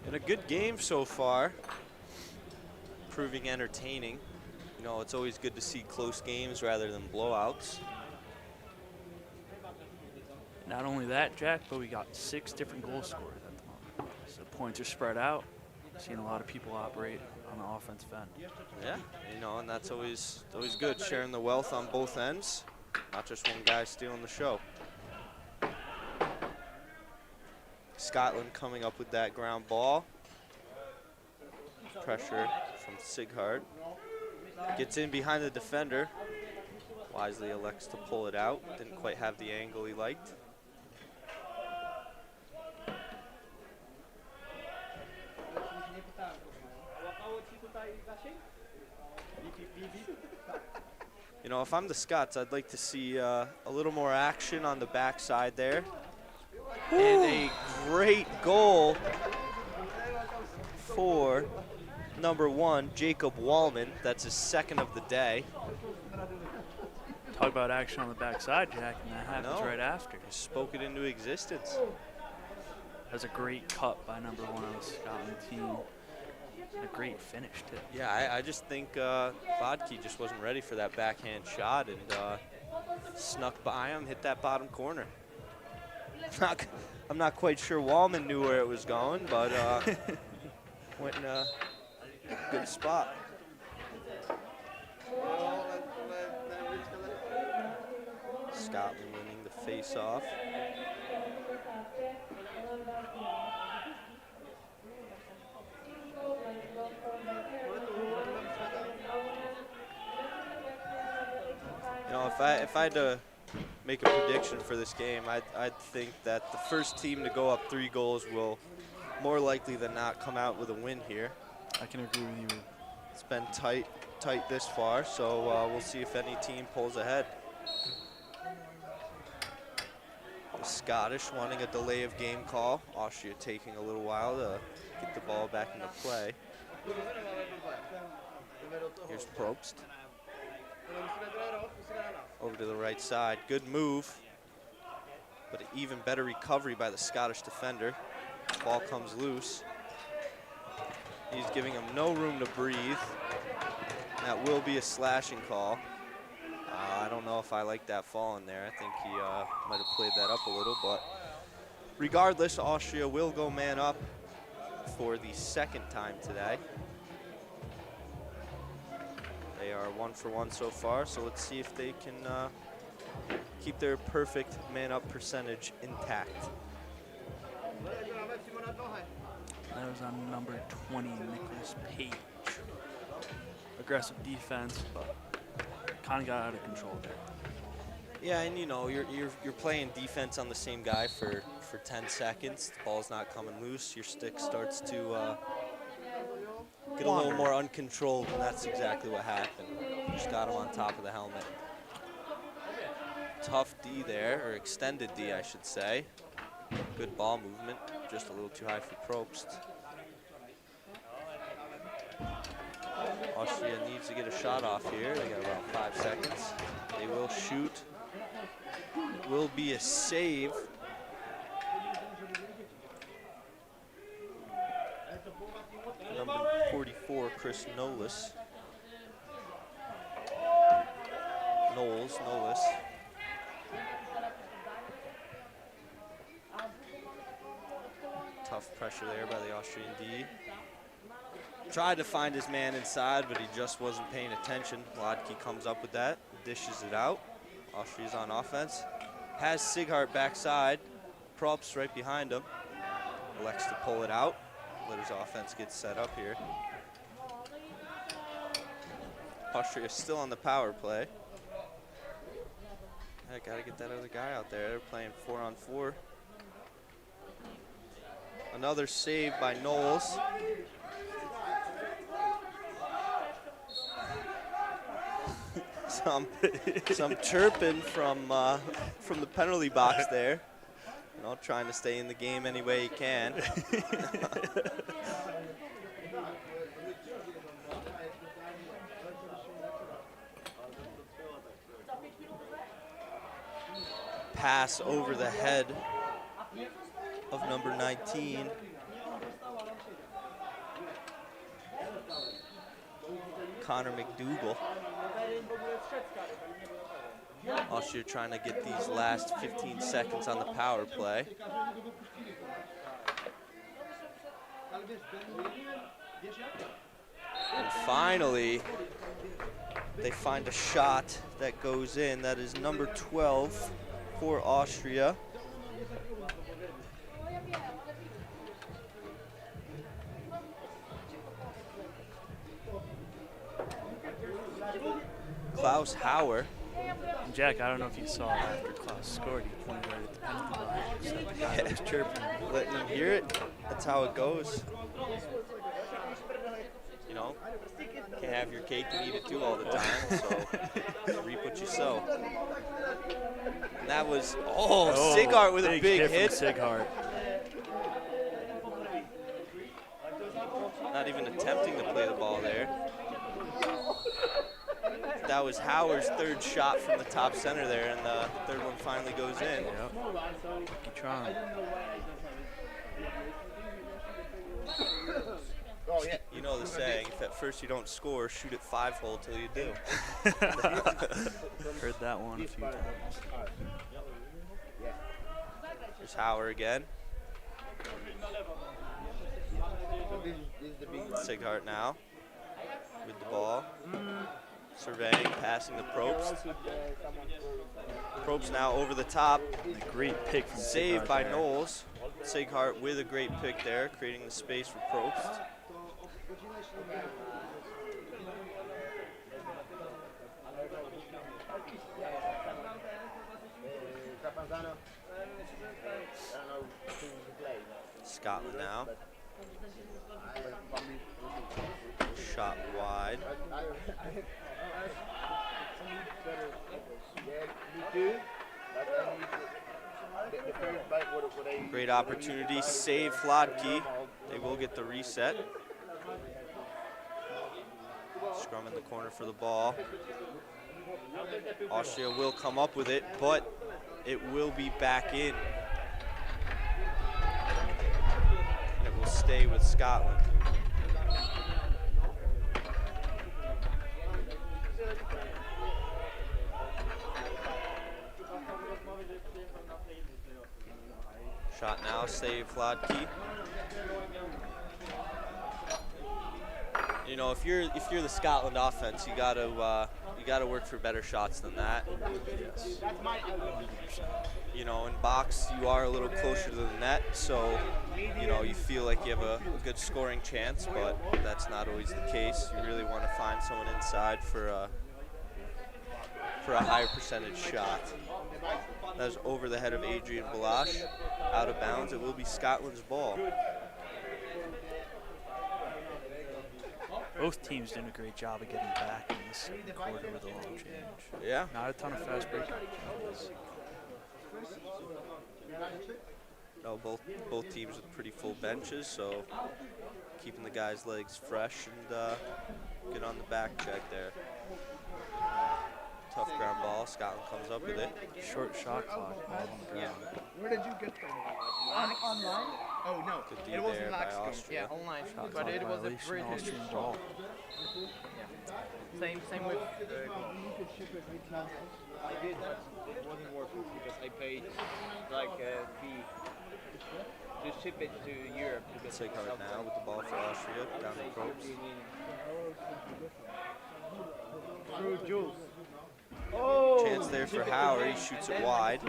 Speaker 5: And a good game so far, proving entertaining. You know, it's always good to see close games rather than blowouts.
Speaker 6: Not only that, Jack, but we got 6 different goal scorers at the moment. So points are spread out. Seeing a lot of people operate on the offensive end.
Speaker 5: Yeah, you know, and that's always good, sharing the wealth on both ends, not just one guy stealing the show. Scotland coming up with that ground ball. Pressure from Sighart. Gets in behind the defender. Wisely elects to pull it out. Didn't quite have the angle he liked. You know, if I'm the Scots, I'd like to see a little more action on the backside there. And a great goal for number 1, Jacob Wallman. That's his second of the day.
Speaker 6: Talk about action on the backside, Jack, and that happens right after.
Speaker 5: He spoke it into existence.
Speaker 6: That's a great cut by number 1 on the Scotland team. And a great finish, too.
Speaker 5: Yeah, I just think Vodke just wasn't ready for that backhand shot and snuck by him, hit that bottom corner. I'm not quite sure Wallman knew where it was going, but went in a good spot. Scotland winning the face-off. You know, if I had to make a prediction for this game, I'd think that the first team to go up 3 goals will more likely than not come out with a win here.
Speaker 6: I can agree with you.
Speaker 5: It's been tight this far, so we'll see if any team pulls ahead. The Scottish wanting a delay of game call. Austria taking a little while to get the ball back into play. Here's Probst. Over to the right side. Good move, but an even better recovery by the Scottish defender. Ball comes loose. He's giving him no room to breathe. That will be a slashing call. I don't know if I like that fall in there. I think he might have played that up a little, but regardless, Austria will go man up for the second time today. They are 1 for 1 so far, so let's see if they can keep their perfect man-up percentage intact.
Speaker 6: That was on number 20, Nicholas Page. Aggressive defense, but kind of got out of control there.
Speaker 5: Yeah, and you know, you're playing defense on the same guy for 10 seconds. The ball's not coming loose. Your stick starts to get a little more uncontrolled, and that's exactly what happened. Just got him on top of the helmet. Tough D there, or extended D, I should say. Good ball movement, just a little too high for Probst. Austria needs to get a shot off here. They got about 5 seconds. They will shoot. Will be a save. Number 44, Chris Knowles. Knowles. Tough pressure there by the Austrian D. Tried to find his man inside, but he just wasn't paying attention. Lodke comes up with that, dishes it out. Austria's on offense. Has Sighart backside. Probst right behind him. Elects to pull it out. Let his offense get set up here. Austria still on the power play. I gotta get that other guy out there. They're playing 4-on-4. Another save by Knowles. some chirping from the penalty box there. You know, trying to stay in the game any way he can. pass over the head of number 19. Connor McDougal. Austria trying to get these last 15 seconds on the power play. And finally, they find a shot that goes in. That is number 12 for Austria. Klaus Hauer.
Speaker 6: And Jack, I don't know if you saw after Klaus scored, he pointed right at the penalty line. Said the guy was chirping.
Speaker 5: Letting them hear it. That's how it goes. You know, can't have your cake and eat it too all the time, so reap what you sow. And that was, Sigart with a big hit.
Speaker 6: From Sigart.
Speaker 5: Not even attempting to play the ball there. That was Howard's third shot from the top center there, and the third one finally goes in.
Speaker 6: Yep. Keep trying.
Speaker 3: Oh, yeah.
Speaker 5: You know the saying, if at first you don't score, shoot it 5-hole till you do.
Speaker 6: Heard that one a few times.
Speaker 5: There's Howard again.
Speaker 3: This is the big one.
Speaker 5: Sigart now with the ball. Surveying, passing to Probst. Probst now over the top.
Speaker 6: A great pick from
Speaker 5: Saved
Speaker 6: Sigart
Speaker 5: by
Speaker 6: there.
Speaker 5: Knowles. Sigart with a great pick there, creating the space for Probst. Scotland now. Shot wide. Great opportunity. Save Flodkey. They will get the reset. Scrum in the corner for the ball. Austria will come up with it, but it will be back in. And it will stay with Scotland. Shot now, save Flodkey. You know, if you're the Scotland offense, you gotta work for better shots than that.
Speaker 6: Yes.
Speaker 5: You know, in box you are a little closer to the net, so you know you feel like you have a good scoring chance, but that's not always the case. You really want to find someone inside for a higher percentage shot. That is over the head of Adrian Balash, out of bounds. It will be Scotland's ball.
Speaker 6: Both teams doing a great job of getting back in this second quarter with a long change.
Speaker 5: Yeah.
Speaker 6: Not a ton of fast break opportunities.
Speaker 5: No, both teams with pretty full benches, so keeping the guys' legs fresh and get on the back check there. Tough ground ball. Scotland comes up with it.
Speaker 6: Short shot clock, ball on the ground.
Speaker 4: Where did you get them?
Speaker 2: Online?
Speaker 4: Oh, no.
Speaker 5: Good D
Speaker 4: It wasn't
Speaker 5: there by
Speaker 4: Laxcombe.
Speaker 5: Austria.
Speaker 3: Yeah, online.
Speaker 6: Shot
Speaker 3: But
Speaker 6: clock
Speaker 3: it was a
Speaker 6: violation,
Speaker 3: British.
Speaker 6: Austrian ball.
Speaker 3: Same with. I did, but it wasn't working because I paid like a fee to ship it to Europe. Because
Speaker 5: Sigart now with the ball for Austria. Down to Probst.
Speaker 3: Through Jules.
Speaker 5: Chance there for Howard. He shoots it wide.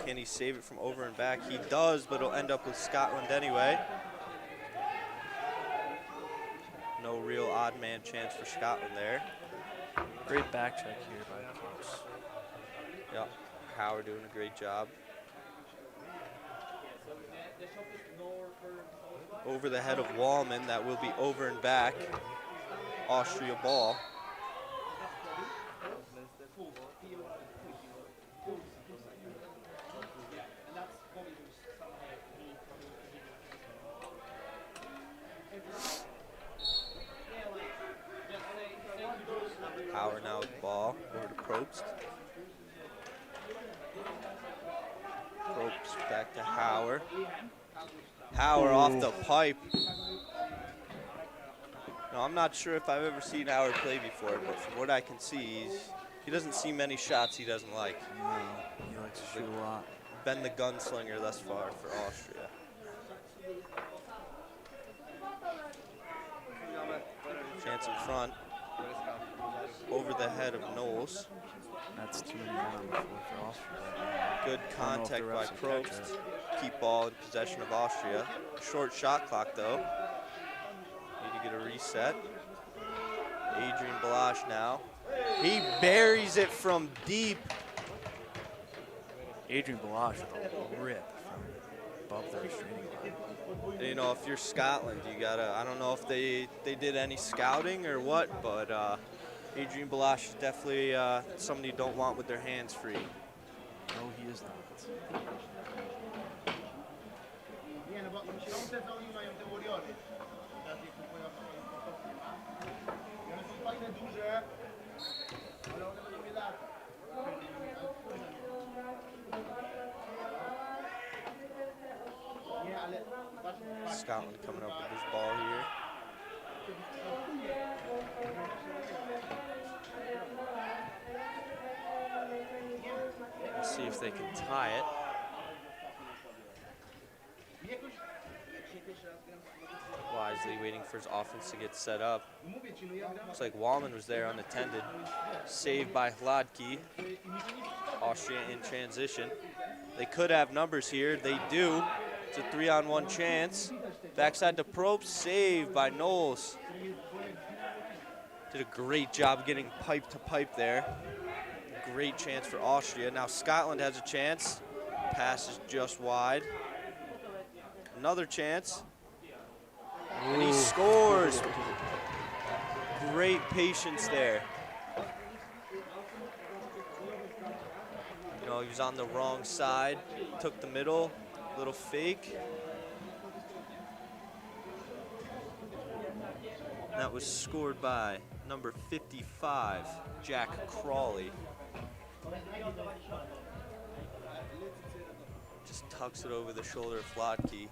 Speaker 5: Can he save it from over and back? He does, but it'll end up with Scotland anyway. No real odd man chance for Scotland there.
Speaker 6: Great back check here by Probst.
Speaker 5: Yep. Howard doing a great job. Over the head of Wallman. That will be over and back. Austria ball. Howard now with the ball, over to Probst. to Hauer. Hauer off the pipe. No, I'm not sure if I've ever seen Hauer play before, but from what I can see, he doesn't see many shots he doesn't like.
Speaker 6: No, he likes to shoot a lot.
Speaker 5: Been the gunslinger thus far for Austria. Chance in front. Over the head of Knowles.
Speaker 6: That's too many on for Austria.
Speaker 5: Good contact by Probst. Keep ball in possession of Austria. Short shot clock though. Need to get a reset. Adrian Balash now. He buries it from deep.
Speaker 6: Adrian Balash with a rip from above the restraining line.
Speaker 5: You know, if you're Scotland, you gotta, I don't know if they did any scouting or what, but Adrian Balash is definitely somebody you don't want with their hands free.
Speaker 6: No, he is not.
Speaker 3: Nie, no bo myślące, że oni mają te warriory. Takie kupują I one są fajne, duże, ale one będą je lata. Nie, ale
Speaker 5: Scotland coming up with this ball here. We'll see if they can tie it. Wisely waiting for his offense to get set up. Looks like Wallman was there unattended. Saved by Hladky. Austria in transition. They could have numbers here. They do. It's a 3-on-1 chance. Backside to Probst. Saved by Knowles. Did a great job getting pipe to pipe there. Great chance for Austria. Now Scotland has a chance. Pass is just wide. Another chance. And he scores. Great patience there. You know, he was on the wrong side. Took the middle. Little fake. And that was scored by number 55, Jack Crawley. Just tucks it over the shoulder of Hladky.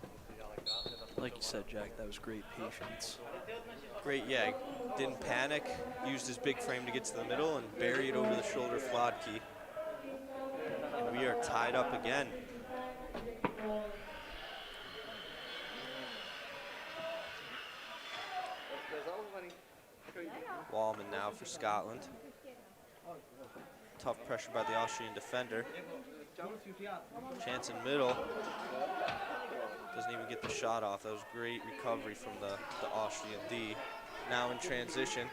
Speaker 6: Like you said, Jack, that was great patience.
Speaker 5: Great, yeah. Didn't panic. Used his big frame to get to the middle and bury it over the shoulder of Hladky. And we are tied up again. Wallman now for Scotland. Tough pressure by the Austrian defender. Chance in middle. Doesn't even get the shot off. That was great recovery from the Austrian D. Now in transition.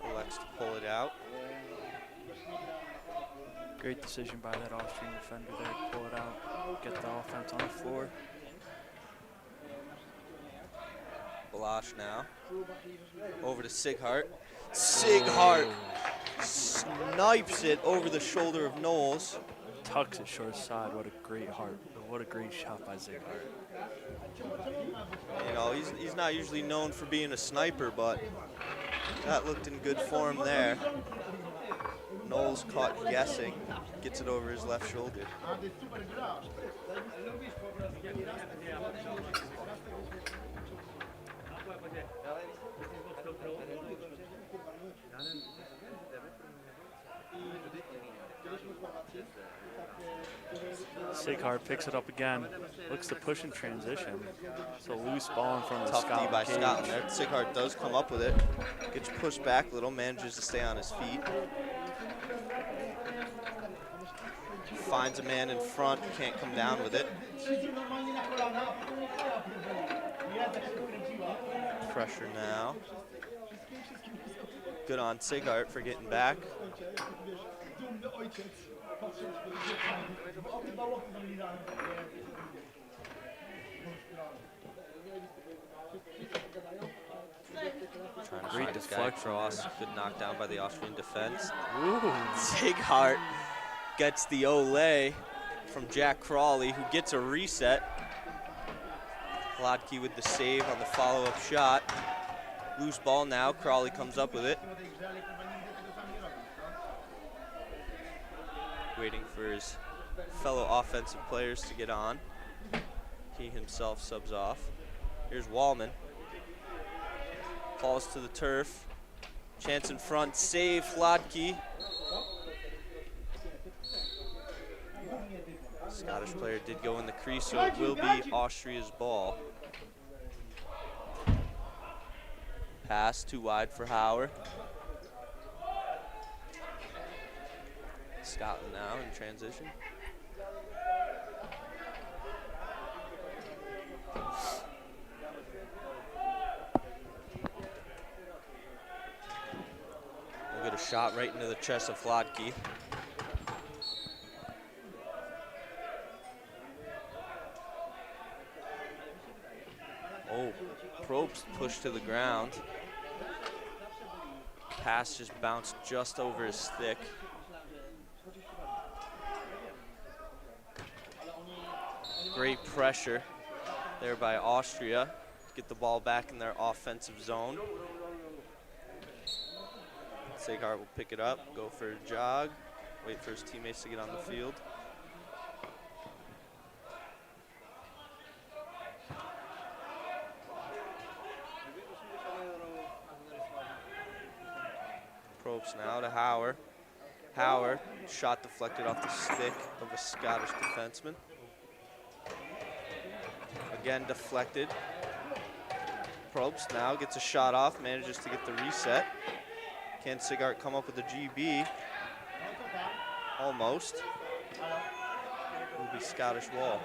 Speaker 5: Elects to pull it out.
Speaker 6: Great decision by that Austrian defender there to pull it out, get the offense on the floor.
Speaker 5: Balash now. Over to Sighart. Sighart snipes it over the shoulder of Knowles.
Speaker 6: Tucks it short side. What a great what a great shot by Sighart.
Speaker 5: You know, he's not usually known for being a sniper, but that looked in good form there. Knowles caught guessing, gets it over his left shoulder.
Speaker 6: Sighart picks it up again. Looks to push in transition. So loose ball in front of the
Speaker 5: Tough D
Speaker 6: Scotland
Speaker 5: by
Speaker 6: cage.
Speaker 5: Scotland there. Sighart does come up with it. Gets pushed back a little, manages to stay on his feet. Finds a man in front, can't come down with it. Pressure now. Good on Sighart for getting back. Trying to find this guy across. Good knockdown by the Austrian defense.
Speaker 6: Ooh.
Speaker 5: Sighart gets the Olay from Jack Crawley, who gets a reset. Hladky with the save on the follow-up shot. Loose ball now. Crawley comes up with it. waiting for his fellow offensive players to get on. He himself subs off. Here's Wallman. Falls to the turf. Chance in front, save, Flodkey. Scottish player did go in the crease, so it will be Austria's ball. Pass too wide for Hauer. Scotland now in transition. We'll get a shot right into the chest of Flodkey. Oh, Probst pushed to the ground. Pass just bounced just over his stick. Great pressure there by Austria to get the ball back in their offensive zone. Seghart will pick it up, go for a jog, wait for his teammates to get on the field. Probst now to Hauer. Hauer, shot deflected off the stick of a Scottish defenseman. Again deflected. Probst now gets a shot off, manages to get the reset. Can Seghart come up with a GB? Almost. Will be Scottish wall.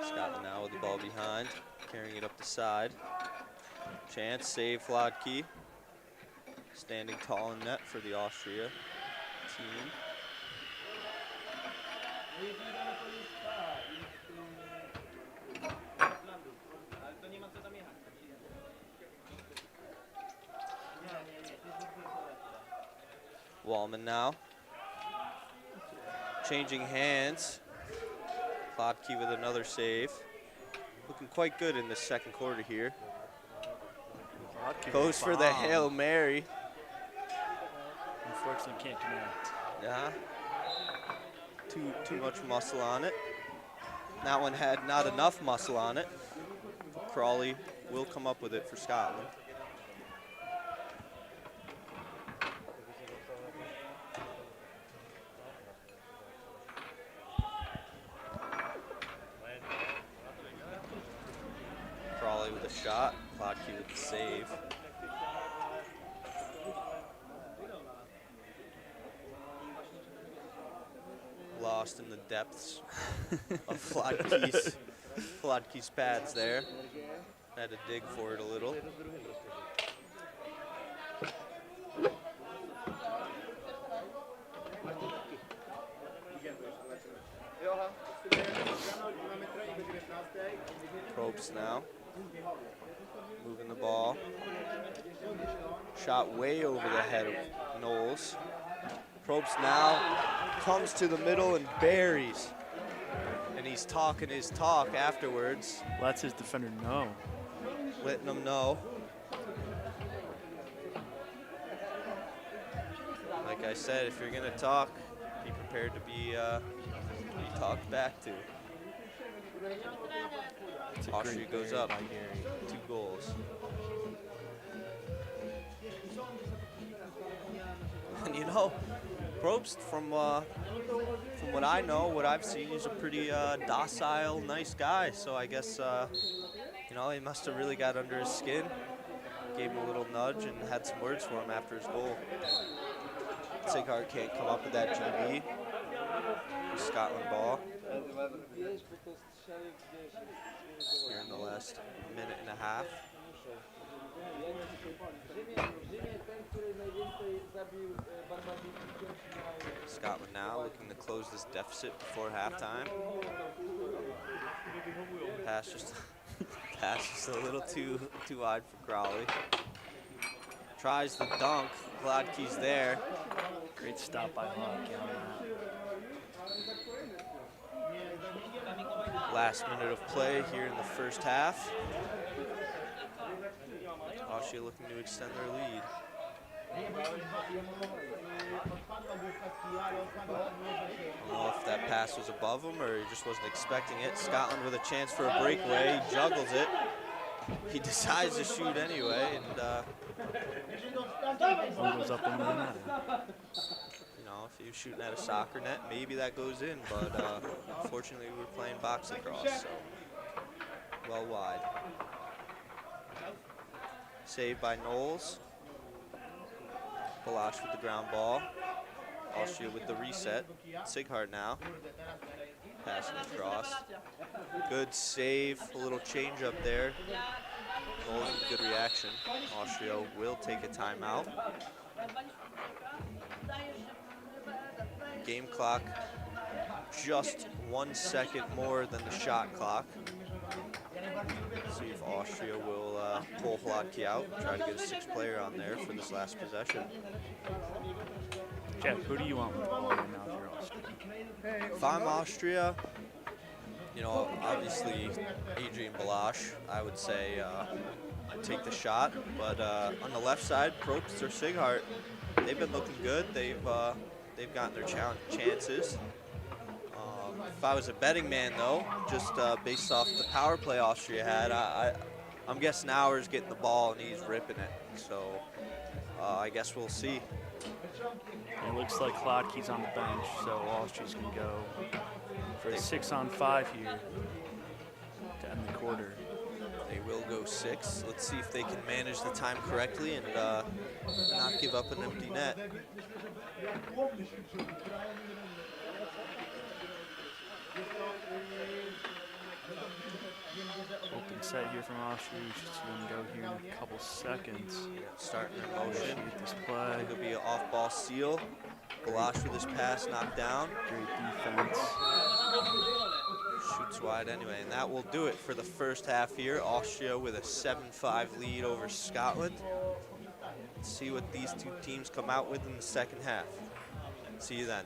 Speaker 5: Scotland now with the ball behind, carrying it up the side. Chance, save Flodkey. Standing tall in net for the Austria team. Wallman now. Changing hands. Flodkey with another save. Looking quite good in the second quarter here. Goes for the Hail Mary.
Speaker 6: Unfortunately, can't connect.
Speaker 5: Yeah. Too much muscle on it. That one had not enough muscle on it. Crawley will come up with it for Scotland. Crawley with a shot, Flodkey with the save. Lost in the depths of Flodkey's pads there. Had to dig for it a little. Probst now. Moving the ball. Shot way over the head of Knowles. Probst now comes to the middle and buries. And he's talking his talk afterwards.
Speaker 6: Lets his defender know.
Speaker 5: Letting him know. Like I said, if you're going to talk, be prepared to be talked back to. Austria goes up, 2 goals. And you know, Probst, from what I know, what I've seen, he's a pretty docile, nice guy. So I guess, you know, he must have really got under his skin, gave him a little nudge, and had some words for him after his goal. Seghart can't come up with that GB. Scotland ball. Here in the last minute and a half. Scotland now looking to close this deficit before halftime. Pass just a little too wide for Crawley. Tries the dunk. Flodkey's there.
Speaker 6: Great stop by Hawk.
Speaker 5: Last minute of play here in the first half. Austria looking to extend their lead. I don't know if that pass was above him or he just wasn't expecting it. Scotland with a chance for a breakaway. He juggles it. He decides to shoot anyway, and
Speaker 6: Ball goes up into the net.
Speaker 5: you know, if he was shooting at a soccer net, maybe that goes in, but unfortunately we're playing box-lacrosse, so well wide. Saved by Knowles. Balash with the ground ball. Austria with the reset. Sighart now. Passing across. Good save. A little change up there. Knowles with a good reaction. Austria will take a timeout. Game clock just 1 second more than the shot clock. See if Austria will pull Hladky out, try to get a 6th player on there for this last possession.
Speaker 6: Jeff, who do you want with the ball right now if you're Austria?
Speaker 5: If I'm Austria, you know, obviously Adrian Balash, I would say take the shot. But on the left side, Probst or Sighart, they've been looking good. They've gotten their chances. If I was a betting man, though, just based off the power play Austria had, I'm guessing Auer's getting the ball and he's ripping it. So I guess we'll see.
Speaker 6: It looks like Hladky's on the bench, so Austria's going to go for a 6-on-5 here to end the quarter.
Speaker 5: They will go 6. Let's see if they can manage the time correctly and not give up an empty net.
Speaker 6: Open set here from Austria, which is going to go here in a couple seconds.
Speaker 5: Starting in motion.
Speaker 6: Shoot this play.
Speaker 5: It'll be an off-ball steal. Balash with his pass knocked down.
Speaker 6: Great defense.
Speaker 5: Shoots wide anyway, and that will do it for the first half here. Austria with a 7-5 lead over Scotland. Let's see what these two teams come out with in the second half. See you then.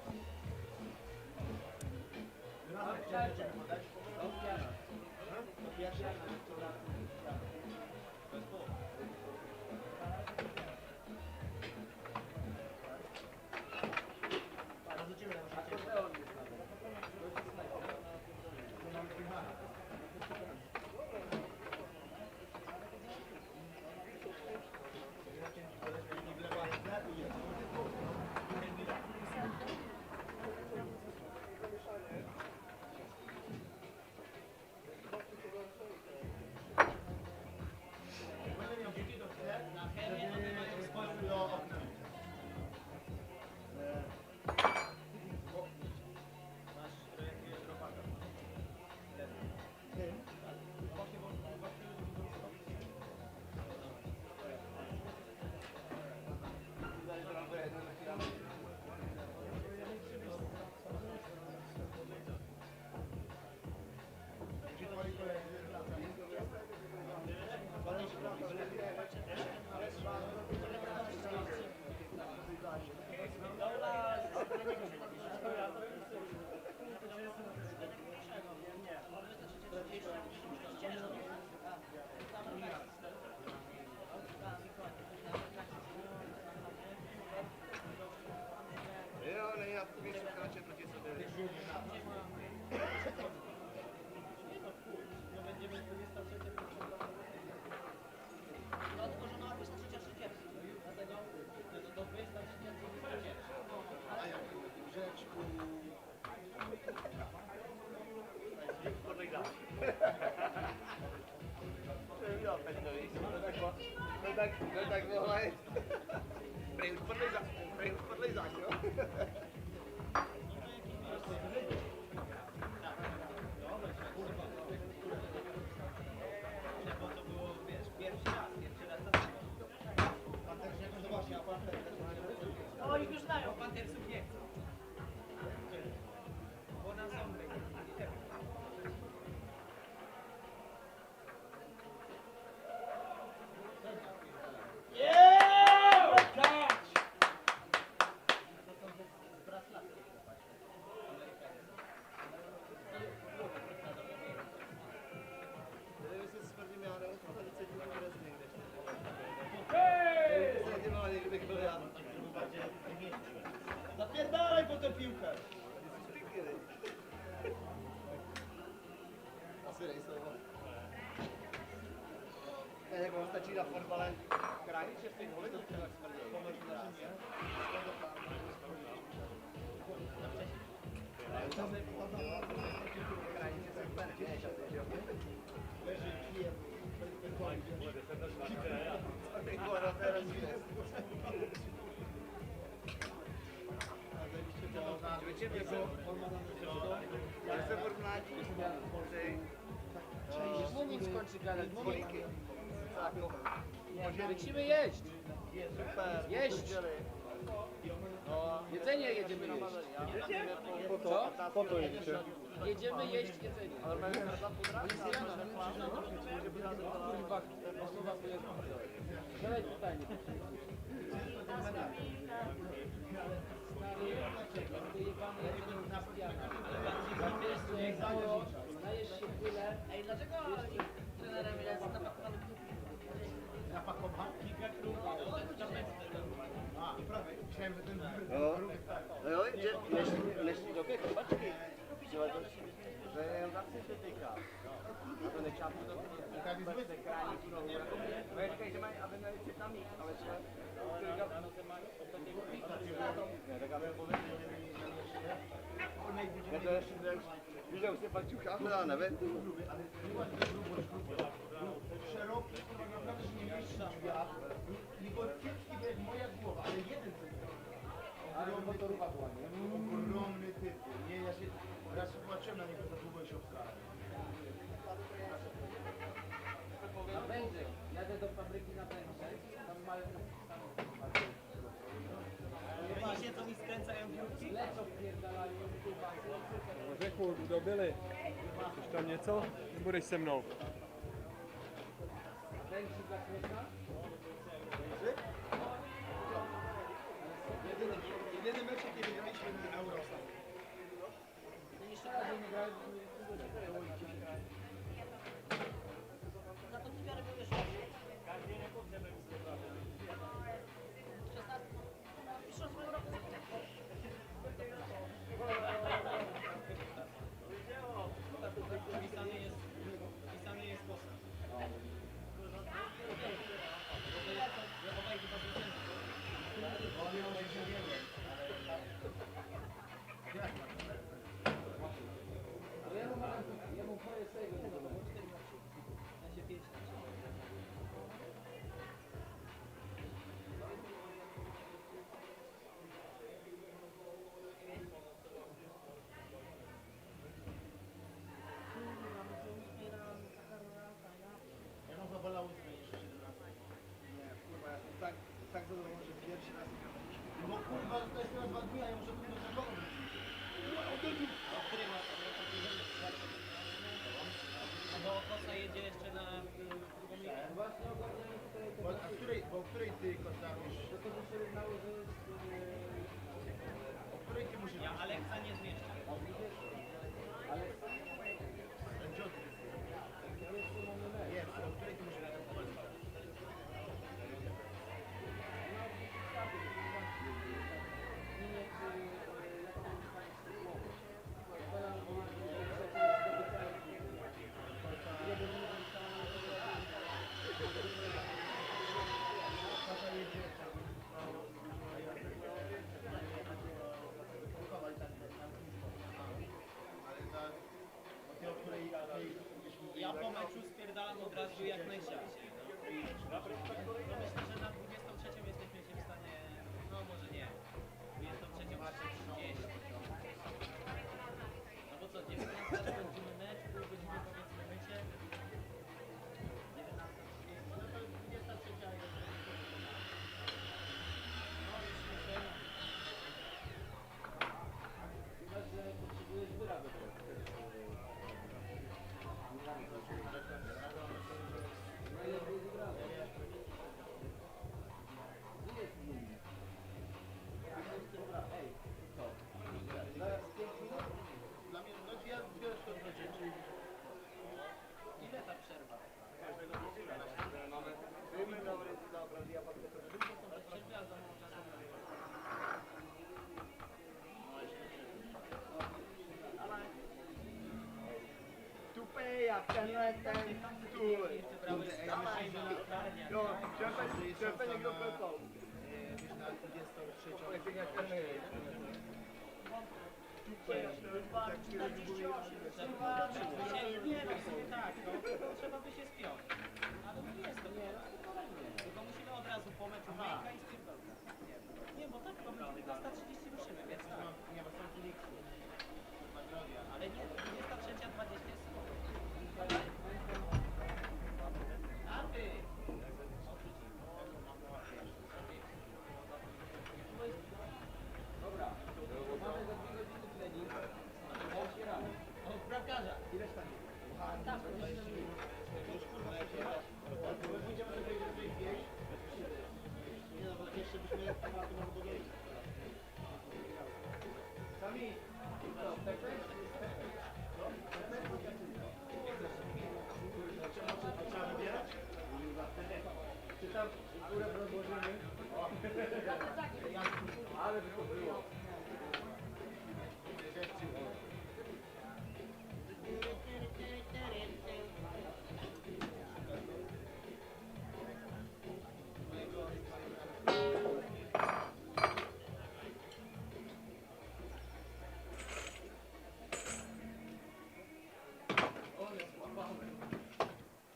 Speaker 3: začíná v fotbale chránit, že v těch volech to třeba smrdí. Jak se furt mládí,
Speaker 1: Mluvník skončí gadať, mluvník.
Speaker 3: Lecimy jeść.
Speaker 1: Super.
Speaker 3: Jeść.
Speaker 1: Jedzenie jedziemy jeść. Co?
Speaker 3: Po to jedziecie.
Speaker 1: Jedziemy jeść jedzenie. Kurwa, osoba pojechała. Zadaj pytanie. Wyjebany jedzenie na spiana. Najesz się tyle. Ej, dlaczego trenerem jest napakowany? Napakowany?
Speaker 3: No jo, jeśli robię kopaczki, że ja zawsze się tyka. To nie chciałbym to te kranie, którą no ja czekaj, że mają, aby mieli cytami, ale że nie, tak aby powiedział, ja to jeszcze widział się paciucha, no nawet.
Speaker 4: Szeroki, naprawdę się nie mieści na drzwiach. Nikolkiewski to jest moja głowa, ale jeden
Speaker 1: Ale motorówka była, nie?
Speaker 4: ogromny typ. Nie, ja się raz płaczyłem na niego za długo i się obstarałem.
Speaker 1: Na Węgrzech. Jadę do fabryki na Węgrzech. Tam mają
Speaker 3: Widzicie, co mi skręcają piłki?
Speaker 1: lecą wpierdalają kubasy.
Speaker 7: Řeku, kdo byli? Chceš tam něco? Budeš se mnou.
Speaker 1: Węgrzy dla Kroka?
Speaker 4: Jedyny mecz, jaki wygraliśmy na Eurostar.
Speaker 1: Jeszcze raz nie grałem.
Speaker 4: Tak zadowolony, że pierwszy raz nie graliśmy. No kurwa, to jest teraz 2 dni, a ja muszę tu do czerwoną wrócić.
Speaker 3: Bo Kosa jedzie jeszcze na drugą ligę.
Speaker 1: Właśnie ogarniamy tutaj te
Speaker 4: Bo w której ty kostawisz?
Speaker 1: to by się równało, że jest...
Speaker 4: O której ty musisz?
Speaker 3: Ja Aleksa nie zmieszczę.
Speaker 1: Ale
Speaker 4: Gdzie od ty?
Speaker 1: jeszcze mamy mecz.
Speaker 4: Jest, o której ty musisz?
Speaker 3: Ja po meczu spierdalam od razu jak najszybciej. No myślę, że na 23 jesteśmy się w stanie, no może nie, 23 właśnie 30. No bo co, 19 skończymy mecz, pół godziny powiedzmy mycie. 19:30, no to 23 jest. No już myślę.
Speaker 1: Chyba, że potrzebujesz wyrazu. Najlepiej wybrane. Gdzie jest mój? Ej, co? Zaraz 5 minut?
Speaker 4: Dla mnie, no ja biorę to do rzeczy.
Speaker 3: Ile ta przerwa? Tupé, jak ten Jo, čerpe někdo pelkou.
Speaker 1: Nie, tak, no, trzeba by się spiąć. Ale nie jest to nie, tylko musimy od razu po meczu ręka i spierdolka. Nie, bo tak to my 19:30 ruszymy, więc tak. Nie, bo są filiki. Ale nie, 23:20 jest spoko. A ty! Dobra, mamy za 2 godziny trening. Od bramkarza. Ileś tam jest? Tam, nie no, bo jeszcze byśmy tematu może powiedzieć. Sami, co, Pepper? Trzeba wybierać? Czy tam akurat rozłożymy? Ale by to było.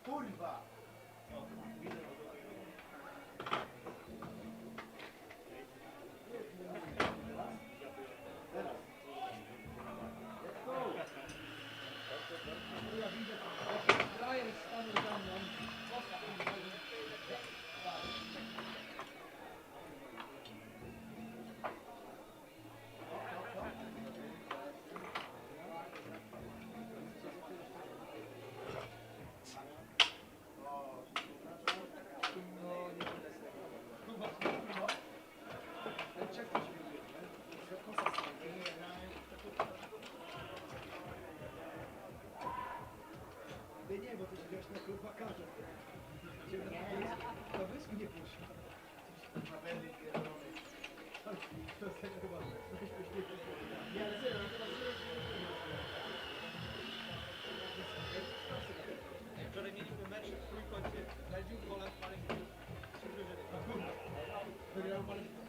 Speaker 1: Kurwa! Nie, bo ty się wiesz na kurwa karze. To wysku nie puszcza. Na wędy pierdolony. To jest tak chyba. Nie, ale zero, wczoraj mieliśmy mecz w trójkącie. Radził Poland parę minut. Wygrał parę minut.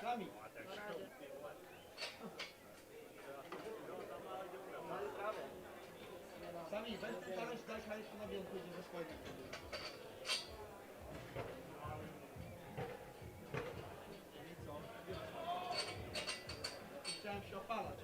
Speaker 1: Sami. Sami, weź starać dać hajs na wiązku, gdzie ze swoich. Chciałem się opalać.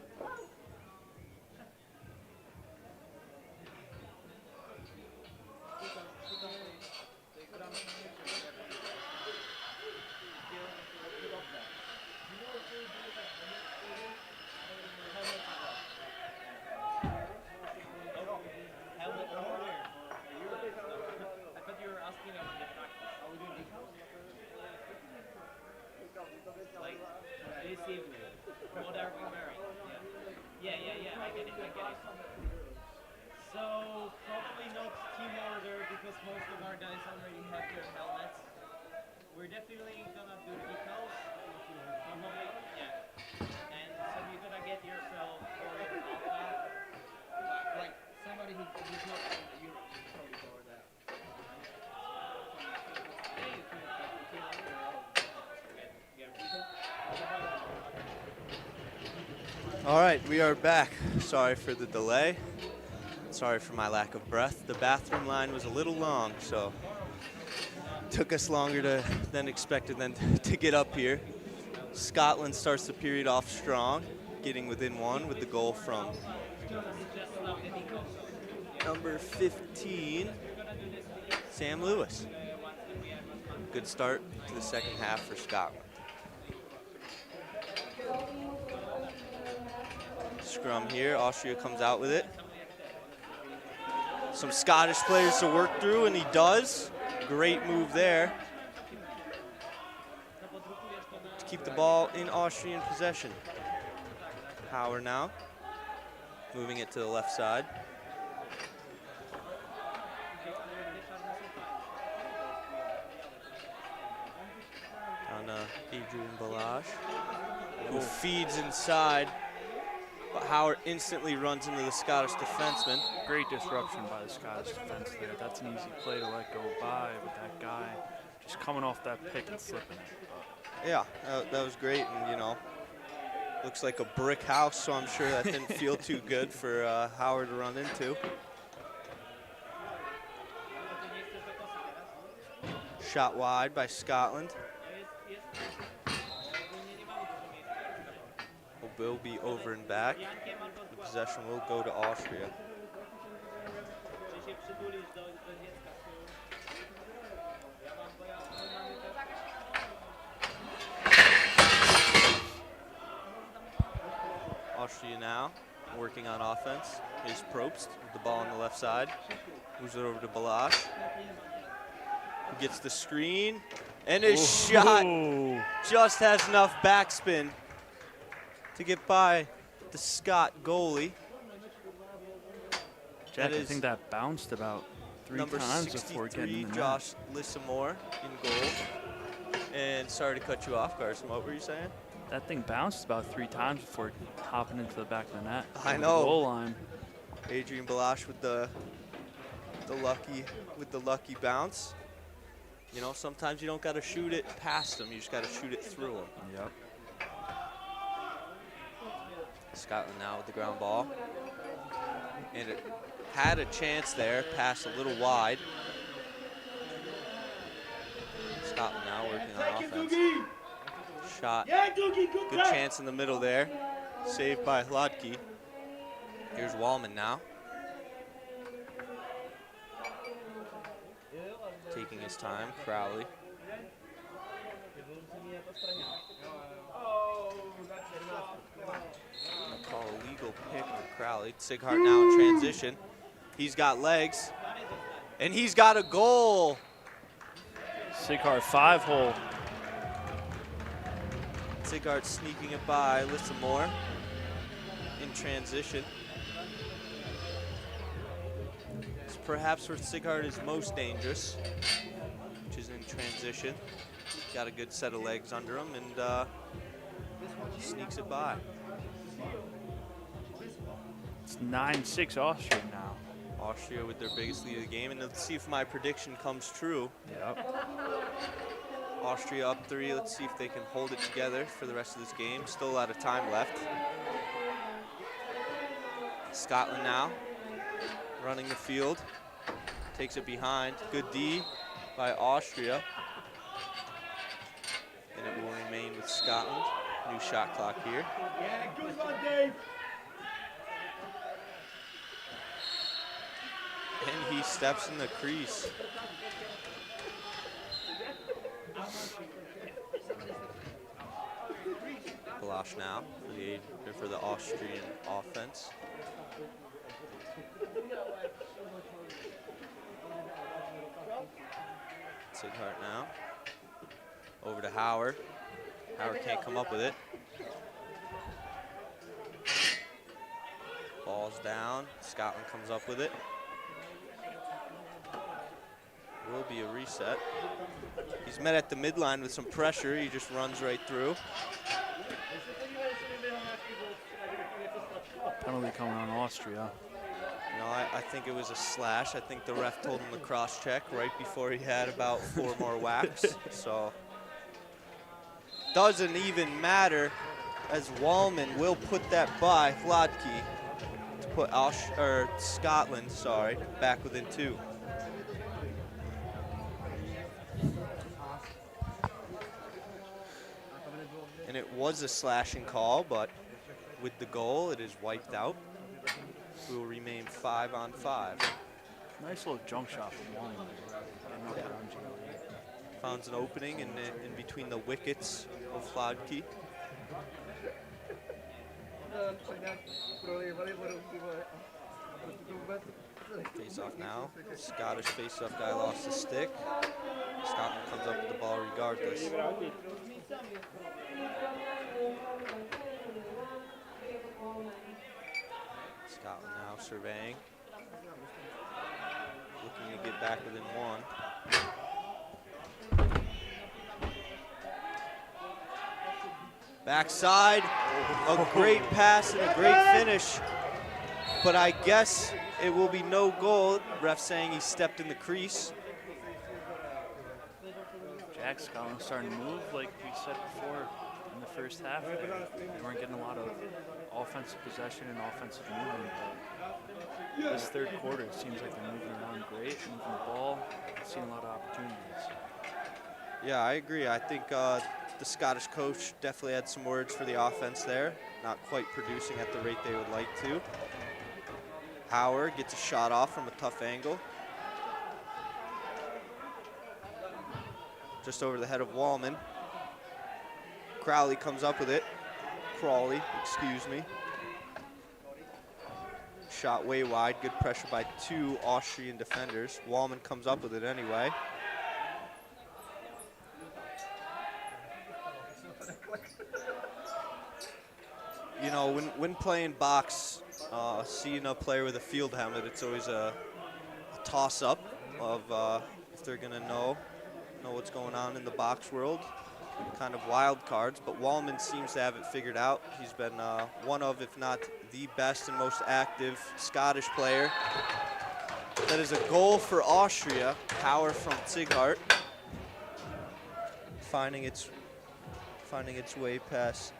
Speaker 1: This evening, what are we wearing? Yeah, I get it. So, probably not team order because most of our guys already have their helmets. We're definitely gonna do decals. Probably, yeah. And so you're gonna get yourself or your alpha. Like, somebody who's not from the Europe should probably go over that. Yeah, you can team order.
Speaker 5: All right, we are back. Sorry for the delay. Sorry for my lack of breath. The bathroom line was a little long, so Took us longer than expected to get up here. Scotland starts the period off strong, getting within one with the goal from number 15, Sam Lewis. Good start to the second half for Scotland. Scrum here, Austria comes out with it. Some Scottish players to work through, and he does. Great move there to keep the ball in Austrian possession. Hauer now, moving it to the left side. Down to Adrian Balazs, who feeds inside, but Hauer instantly runs into the Scottish defenseman.
Speaker 6: Great disruption by the Scottish defense there. That's an easy play to let go by with that guy just coming off that pick and slipping.
Speaker 5: Yeah, that was great, and you know, looks like a brick house, so I'm sure that didn't feel too good for Hauer to run into. Shot wide by Scotland. Will be over and back. The possession will go to Austria. Austria now working on offense. Here's Probst with the ball on the left side. Moves it over to Balazs, who gets the screen, and his shot just has enough backspin to get by the Scott goalie.
Speaker 6: Jack, I think that bounced about three times before getting in the net.
Speaker 5: Josh Lissamore in goal. And sorry to cut you off, Carson. What were you saying?
Speaker 6: That thing bounced about 3 times before hopping into the back of the net.
Speaker 5: I know.
Speaker 6: The goal line.
Speaker 5: Adrian Balazs with the lucky bounce. You know, sometimes you don't got to shoot it past them. You just got to shoot it through them.
Speaker 6: Yep.
Speaker 5: Scotland now with the ground ball. And it had a chance there, passed a little wide. Scotland now working on offense. Shot, good chance in the middle there. Saved by Hladky. Here's Wallman now. Taking his time, Crowley. Call a legal pick on Crowley. Sighart now in transition. He's got legs, and he's got a goal.
Speaker 6: Sighart 5-hole.
Speaker 5: Sighart sneaking it by Lissamore in transition. It's perhaps where Sighart is most dangerous, which is in transition. Got a good set of legs under him, and sneaks it by.
Speaker 6: It's 9-6 Austria now.
Speaker 5: Austria with their biggest lead of the game, and let's see if my prediction comes true.
Speaker 6: Yep.
Speaker 5: Austria up 3. Let's see if they can hold it together for the rest of this game. Still a lot of time left. Scotland now running the field. Takes it behind. Good D by Austria. And it will remain with Scotland. New shot clock here.
Speaker 3: Yeah, good one, Dave.
Speaker 5: And he steps in the crease. Balazs now for the Austrian offense. Sighart now. Over to Hauer. Hauer can't come up with it. Ball's down. Scotland comes up with it. Will be a reset. He's met at the midline with some pressure. He just runs right through.
Speaker 6: Penalty coming on Austria.
Speaker 5: No, I think it was a slash. I think the ref told him to cross-check right before he had about 4 more whacks. So doesn't even matter, as Wallman will put that by Hladky to put Scotland, back within 2. it was a slashing call, but with the goal, it is wiped out. We will remain 5 on 5.
Speaker 6: Nice little jump shot from Wally. Getting up around G.
Speaker 5: Found an opening in between the wickets of Fladky. Face off now. Scottish face off guy lost the stick. Scotland comes up with the ball regardless. Scotland now surveying. Looking to get back within 1. Backside, a great pass and a great finish. But I guess it will be no goal. Ref saying he stepped in the crease.
Speaker 6: Jack Scotland starting to move like we said before in the first half. They weren't getting a lot of offensive possession and offensive movement. But this third quarter, it seems like they're moving around great, moving the ball, seeing a lot of opportunities.
Speaker 5: Yeah, I agree. I think the Scottish coach definitely had some words for the offense there. Not quite producing at the rate they would like to. Howard gets a shot off from a tough angle. Just over the head of Wallman. Crowley comes up with it. Crawley, excuse me. Shot way wide, good pressure by 2 Austrian defenders. Wallman comes up with it anyway. You know, when playing box, seeing a player with a field helmet, it's always a toss-up of if they're gonna know what's going on in the box world, kind of wild cards. But Wallman seems to have it figured out. He's been one of, if not the best and most active Scottish player. That is a goal for Austria. Power from Zighart, finding its way past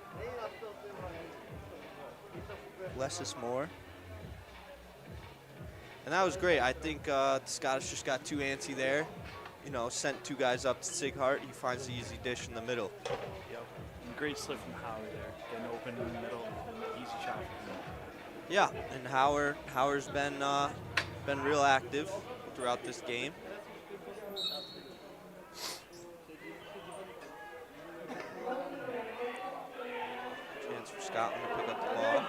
Speaker 5: less is more. And that was great. I think the Scottish just got too antsy there. You know, sent 2 guys up to Zighart. He finds the easy dish in the middle.
Speaker 6: Yep. And great slip from Howard there. Getting open in the middle. Easy shot for him.
Speaker 5: Yeah, and Howard's been real active throughout this game. Chance for Scotland to pick up the ball.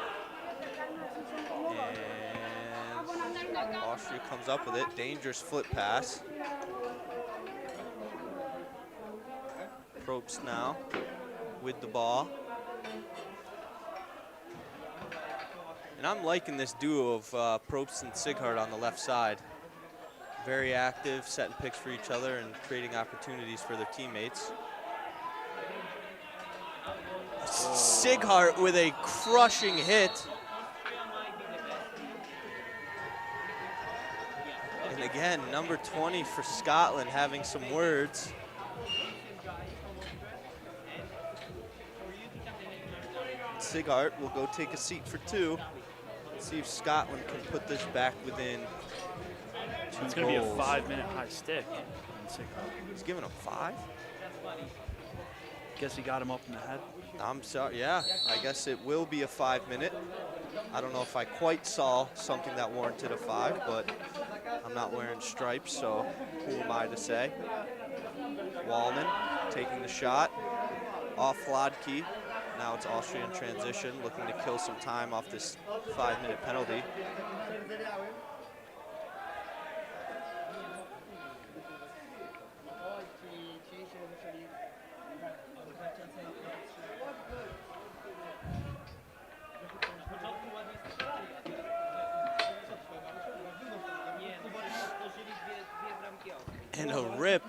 Speaker 5: And Austria comes up with it. Dangerous flip pass. Probst now with the ball. And I'm liking this duo of Probst and Zighart on the left side. Very active, setting picks for each other and creating opportunities for their teammates. Zighart with a crushing hit. And again, number 20 for Scotland having some words. Zighart will go take a seat for 2. See if Scotland can put this back within 2
Speaker 6: It's going to be a
Speaker 5: goals.
Speaker 6: 5-minute high stick.
Speaker 5: He's giving him 5?
Speaker 6: Guess he got him up in the head.
Speaker 5: I'm sorry, yeah, I guess it will be a 5-minute. I don't know if I quite saw something that warranted a 5, but I'm not wearing stripes, so who am I to say? Wallman taking the shot off Fladky. Now it's Austrian transition, looking to kill some time off this 5-minute penalty. And a rip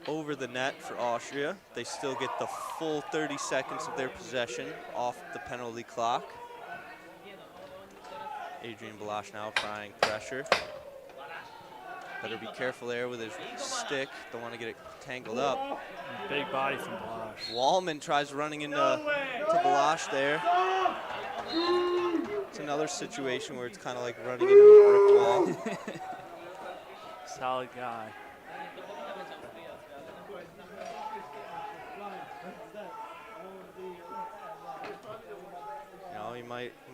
Speaker 5: over the net for Austria. They still get the full 30 seconds of their possession off the penalty clock. Adrian Balash now applying pressure. Better be careful there with his stick. Don't want to get it tangled up.
Speaker 6: Big body from Balash.
Speaker 5: Wallman tries running into Balash there. It's another situation where it's kind of like running into a brick wall.
Speaker 6: Solid guy.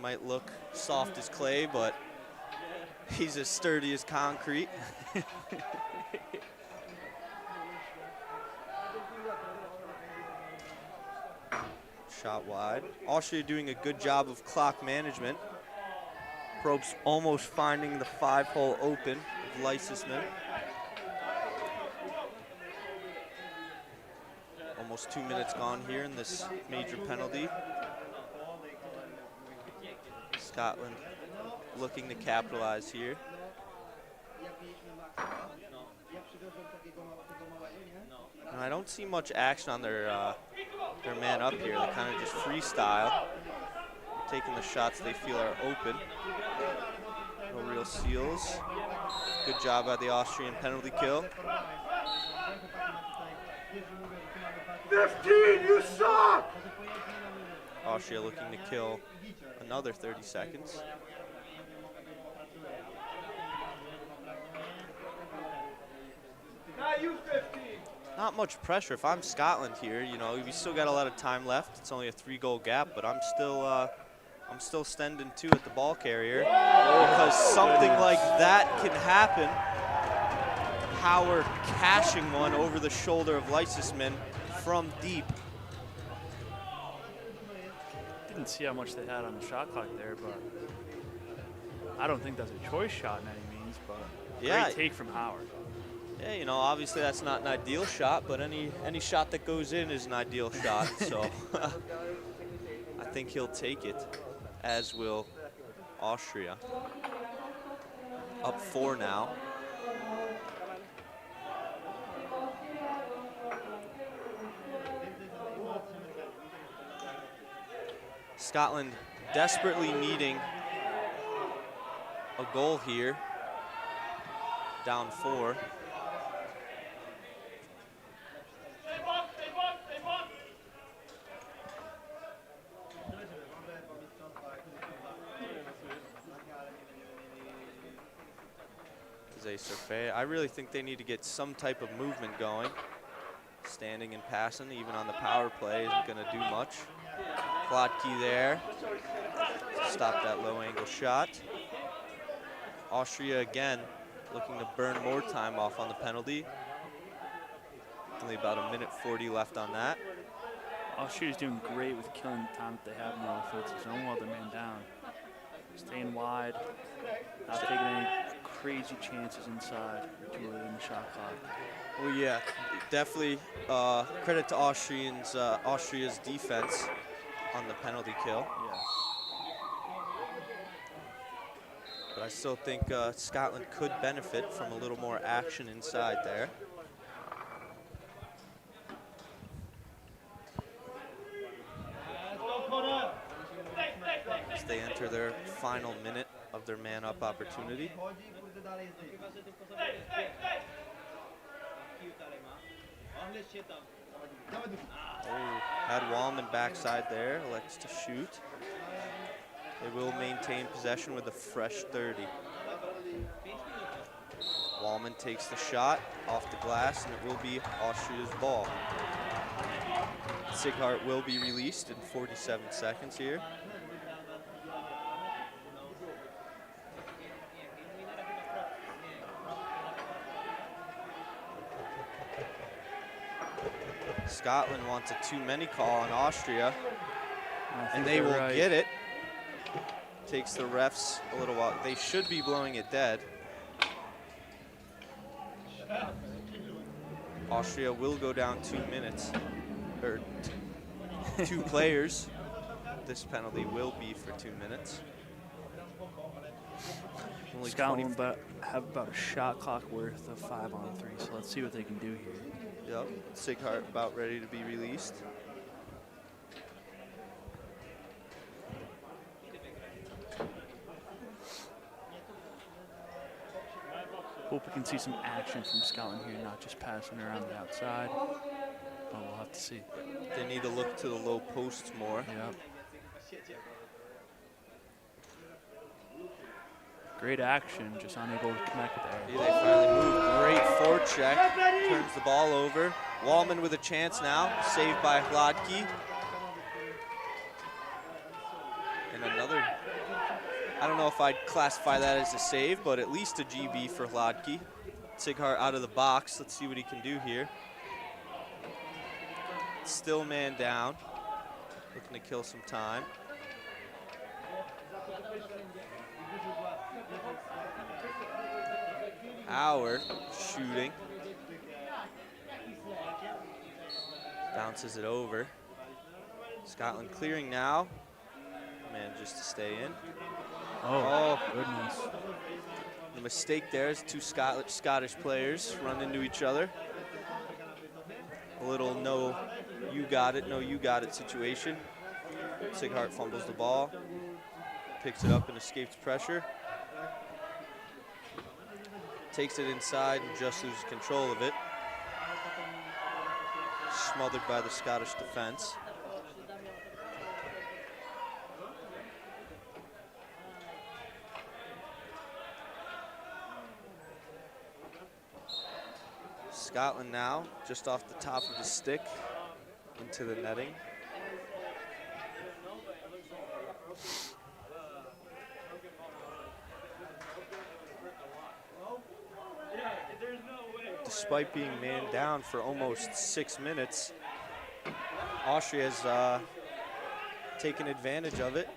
Speaker 5: might look soft as clay, but he's as sturdy as concrete. Shot wide. Austria doing a good job of clock management. Probst almost finding the 5-hole open of Leisesman. Almost 2 minutes gone here in this major penalty. Scotland looking to capitalize here. And I don't see much action on their man up here. They kind of just freestyle, taking the shots they feel are open. No real seals. Good job by the Austrian penalty kill.
Speaker 4: 15, you suck!
Speaker 5: Austria looking to kill another 30 seconds. Not much pressure. If I'm Scotland here, you know, we still got a lot of time left. It's only a 3-goal gap, but I'm still standing 2 at the ball carrier because something like that can happen. Power cashing one over the shoulder of Leisesman from deep.
Speaker 6: Didn't see how much they had on the shot clock there, but I don't think that's a choice shot in any means, but
Speaker 5: Yeah.
Speaker 6: great take from Howard.
Speaker 5: Yeah, you know, obviously that's not an ideal shot, but any shot that goes in is an ideal shot. So I think he'll take it, as will Austria. Up 4 now. Scotland desperately needing a goal here. Down 4. I really think they need to get some type of movement going. Standing and passing, even on the power play, isn't going to do much. Plotke there. Stop that low angle shot. Austria again looking to burn more time off on the penalty. Only about 1:40 left on that.
Speaker 6: Austria's doing great with killing the time that they have in the offensive zone while they're man down. Staying wide, not taking any crazy chances inside or too early in the shot clock.
Speaker 5: Well, yeah, definitely credit to Austria's defense on the penalty kill.
Speaker 6: Yes.
Speaker 5: But I still think Scotland could benefit from a little more action inside there. As they enter their final minute of their man-up opportunity. Oh, had Wallman backside there, elects to shoot. They will maintain possession with a fresh 30. Wallman takes the shot off the glass, and it will be Austria's ball. Sighart will be released in 47 seconds here. Scotland wants a too-many call on Austria, and they will get it. Takes the refs a little while. They should be blowing it dead. Austria will go down 2 minutes, or 2 players. This penalty will be for 2 minutes. Only
Speaker 6: Scotland will have about a shot clock worth of 5-on-3, so let's see what they can do here.
Speaker 5: Yep, Sighart about ready to be released.
Speaker 6: Hope we can see some action from Scotland here, not just passing around the outside, but we'll have to see.
Speaker 5: They need to look to the low posts more.
Speaker 6: Yep. Great action, just unable to connect there.
Speaker 5: They finally moved. Great forecheck. Turns the ball over. Wallman with a chance now. Saved by Plotke. And another, I don't know if I'd classify that as a save, but at least a GB for Hladky. Sighart out of the box. Let's see what he can do here. Still man down. Looking to kill some time. Howard shooting. Bounces it over. Scotland clearing now. Manages to stay in.
Speaker 6: Oh, goodness.
Speaker 5: The mistake there is two Scottish players run into each other. A little no you got it situation. Sighart fumbles the ball, picks it up and escapes pressure. Takes it inside and just loses control of it. Smothered by the Scottish defense. Scotland now, just off the top of the stick, into the netting. Despite being man down for almost 6 minutes, Austria has taken advantage of it.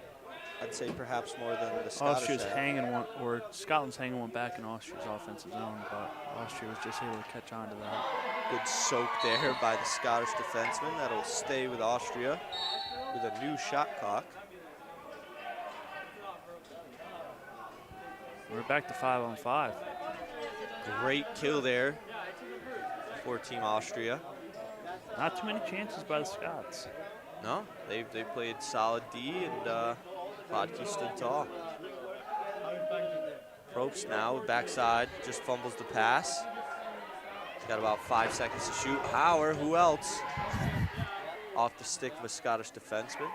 Speaker 5: I'd say perhaps more than the Scottish
Speaker 6: Austria's
Speaker 5: have.
Speaker 6: hanging one, or Scotland's hanging one back in Austria's offensive zone, but Austria was just able to catch on to that.
Speaker 5: Good soak there by the Scottish defenseman. That'll stay with Austria with a new shot clock.
Speaker 6: We're back to 5-on-5.
Speaker 5: Great kill there for Team Austria.
Speaker 6: Not too many chances by the Scots.
Speaker 5: No, they played solid D, and Hladky stood tall. Probst now with backside, just fumbles the pass. He's got about 5 seconds to shoot. Hauer, who else? Off the stick of a Scottish defenseman.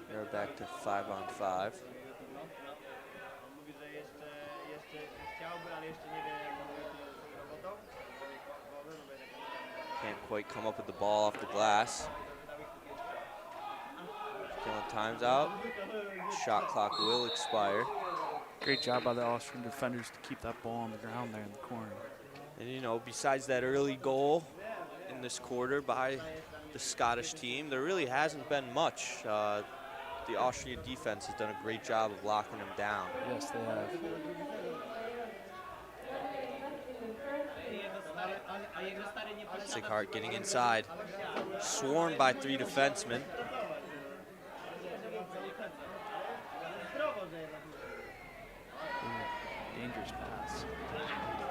Speaker 5: They're back to 5-on-5. Can't quite come up with the ball off the glass. Killing time's out. Shot clock will expire.
Speaker 6: Great job by the Austrian defenders to keep that ball on the ground there in the corner.
Speaker 5: And you know, besides that early goal in this quarter by the Scottish team, there really hasn't been much. The Austrian defense has done a great job of locking them down.
Speaker 6: Yes, they have.
Speaker 5: Sighart getting inside. Swarmed by 3 defensemen.
Speaker 6: Dangerous pass.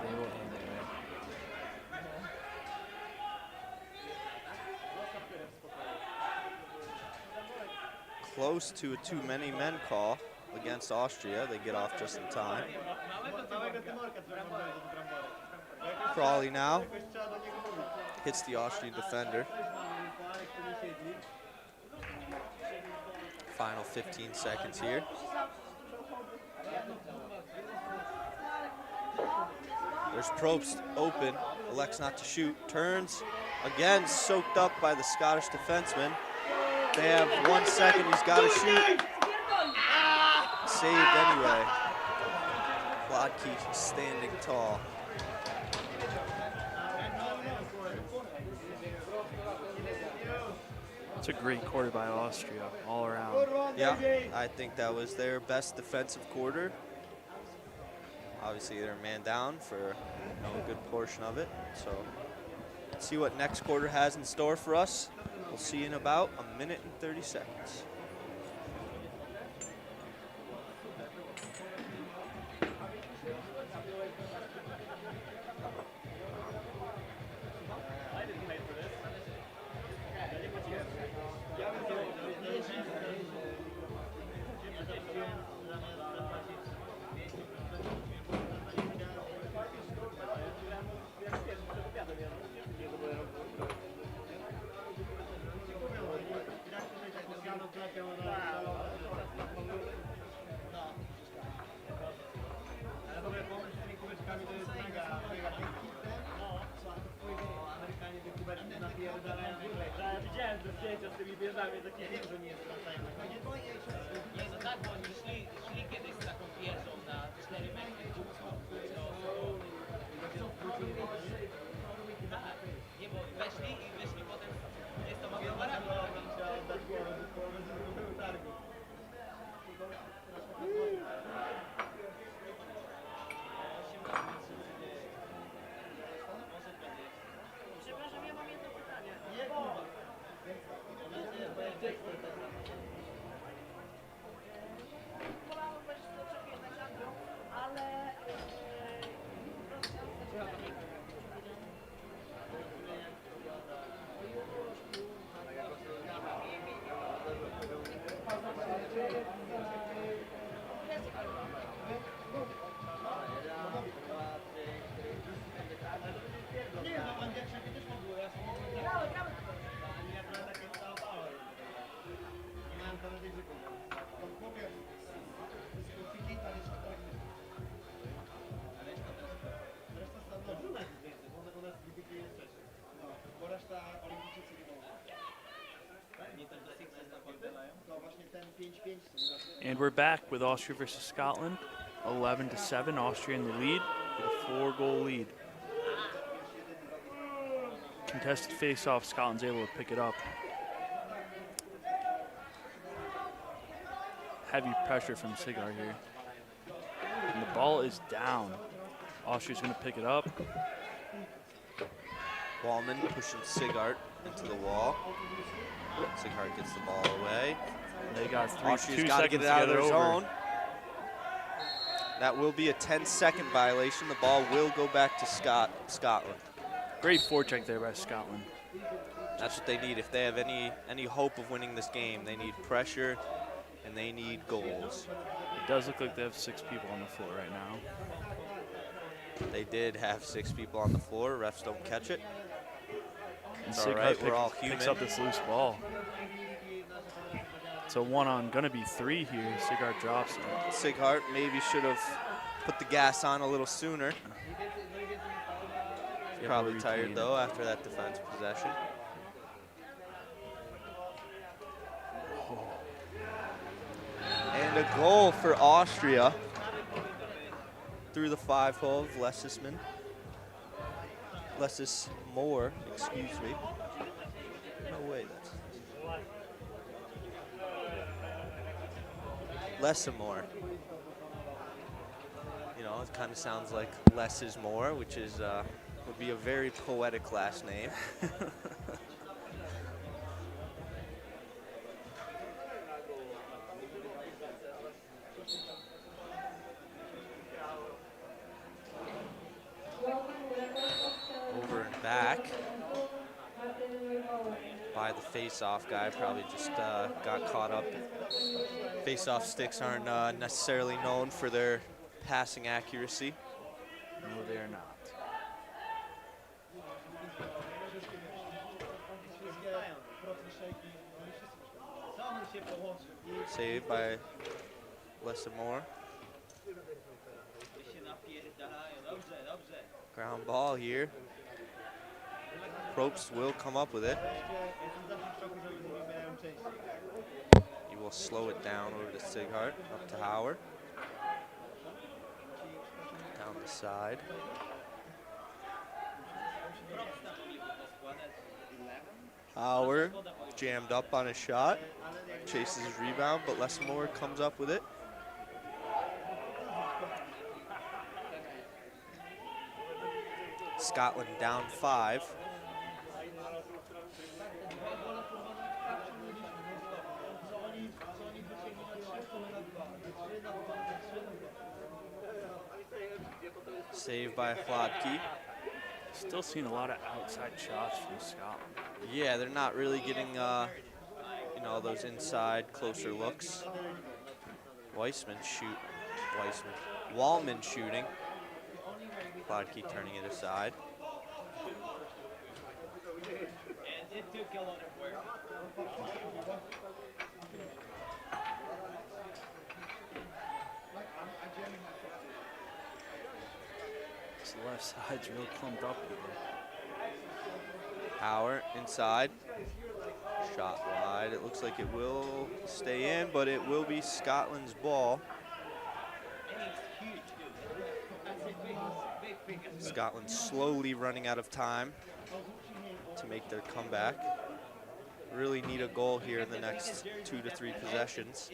Speaker 6: They will hand it away.
Speaker 5: Close to a too many men call against Austria. They get off just in time. Crawley now hits the Austrian defender. Final 15 seconds here. There's Probst open, elects not to shoot, turns, again soaked up by the Scottish defenseman. They have 1 second, he's got to shoot. Saved anyway. Hladky standing tall.
Speaker 6: It's a great quarter by Austria, all around.
Speaker 5: Yeah, I think that was their best defensive quarter. Obviously, they're man down for a good portion of it. So, let's see what next quarter has in store for us. We'll see you in about a minute and 30 seconds.
Speaker 1: dla mnie taki wiem, że nie zwracają na koniec. Nie, no tak, bo oni szli kiedyś z taką wieżą na 4 metry. Nie, bo weszli i wyszli potem z tą aparatą. Trzeba oddać głowę, bo były targi.
Speaker 2: Przepraszam, ja mam jedno pytanie.
Speaker 1: Nie, kurwa.
Speaker 2: Wolałabym też troszeczkę na żadną, ale...
Speaker 1: Nie, no pan jak się też mogło, ja sobie
Speaker 2: Grały.
Speaker 1: ja byłem takie całopałem. Nie miałem tam ryzyko. To chłopie, fiki, ale jeszcze tak. Ale jeszcze reszta stanu, no żuna jest więcej, bo ona z fiki jest wcześniej. No, bo reszta olimpijczycy nie mogą. Nie ten do Sixes na podbielają?
Speaker 3: No właśnie ten 5-5.
Speaker 6: And we're back with Austria versus Scotland. 11-7, Austria in the lead with a 4-goal lead. Contested face-off, Scotland's able to pick it up. Heavy pressure from Sigar here. And the ball is down. Austria's going to pick it up.
Speaker 5: Wallman pushing Sigart into the wall. Sigart gets the ball away.
Speaker 6: They got
Speaker 5: Austria's
Speaker 6: 2
Speaker 5: got to
Speaker 6: seconds
Speaker 5: get
Speaker 6: to
Speaker 5: it out of
Speaker 6: get it
Speaker 5: their
Speaker 6: over.
Speaker 5: zone. That will be a 10-second violation. The ball will go back to Scotland.
Speaker 6: Great forecheck there by Scotland.
Speaker 5: That's what they need. If they have any hope of winning this game, they need pressure and they need goals.
Speaker 6: It does look like they have 6 people on the floor right now.
Speaker 5: They did have 6 people on the floor. Refs don't catch it.
Speaker 6: And
Speaker 5: It's all
Speaker 6: Sigard
Speaker 5: right, we're all
Speaker 6: picks
Speaker 5: human.
Speaker 6: up this loose ball. So 1 on, gonna be 3 here. Sigard drops it.
Speaker 5: Sighart maybe should have put the gas on a little sooner.
Speaker 6: Yeah,
Speaker 5: Probably
Speaker 6: but
Speaker 5: tired
Speaker 6: retain it.
Speaker 5: though after that defense possession. And a goal for Austria through the 5-hole of Lessisman. Lessismore, excuse me. No way, that's Lessimore. You know, it kind of sounds like less is more, which is would be a very poetic last name. Over and back by the face-off guy, probably just got caught up. Face-off sticks aren't necessarily known for their passing accuracy.
Speaker 6: No, they are not.
Speaker 5: Saved by Lessimore. Ground ball here. Probst will come up with it. He will slow it down over to Sighart, up to Howard. Down the side. Howard jammed up on his shot. Chases his rebound, but Lessimore comes up with it. Scotland down 5. Saved by Hladky.
Speaker 6: Still seeing a lot of outside shots from Scotland.
Speaker 5: Yeah, they're not really getting, you know, those inside closer looks. Wallman shooting. Hladky turning it aside.
Speaker 1: And it took a lot of work.
Speaker 6: This left side's real clumped up here.
Speaker 5: Howard inside. Shot wide. It looks like it will stay in, but it will be Scotland's ball. Scotland slowly running out of time to make their comeback. Really need a goal here in the next 2 to 3 possessions.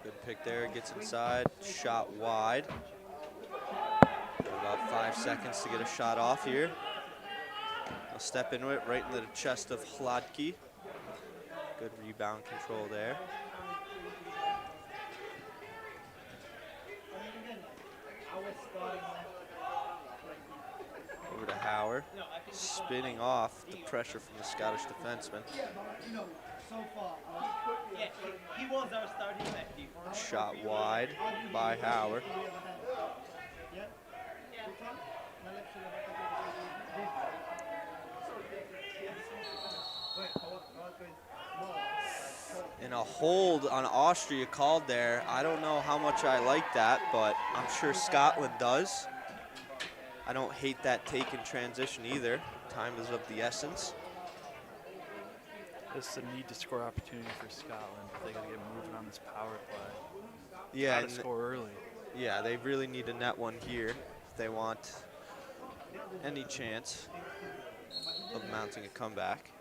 Speaker 5: Good pick there, gets inside, shot wide. About 5 seconds to get a shot off here. I'll step into it right into the chest of Hladky. Good rebound control there. Over to Hauer, spinning off the pressure from the Scottish defenseman.
Speaker 1: He was our starting lefty.
Speaker 5: Shot wide by Hauer. And a hold on Austria called there. I don't know how much I like that, but I'm sure Scotland does. I don't hate that take in transition either. Time is of the essence.
Speaker 6: This is a need to score opportunity for Scotland. They got to get moving on this power play.
Speaker 5: Yeah,
Speaker 6: Got to score early.
Speaker 5: Yeah, they really need to net one here if they want any chance of mounting a comeback.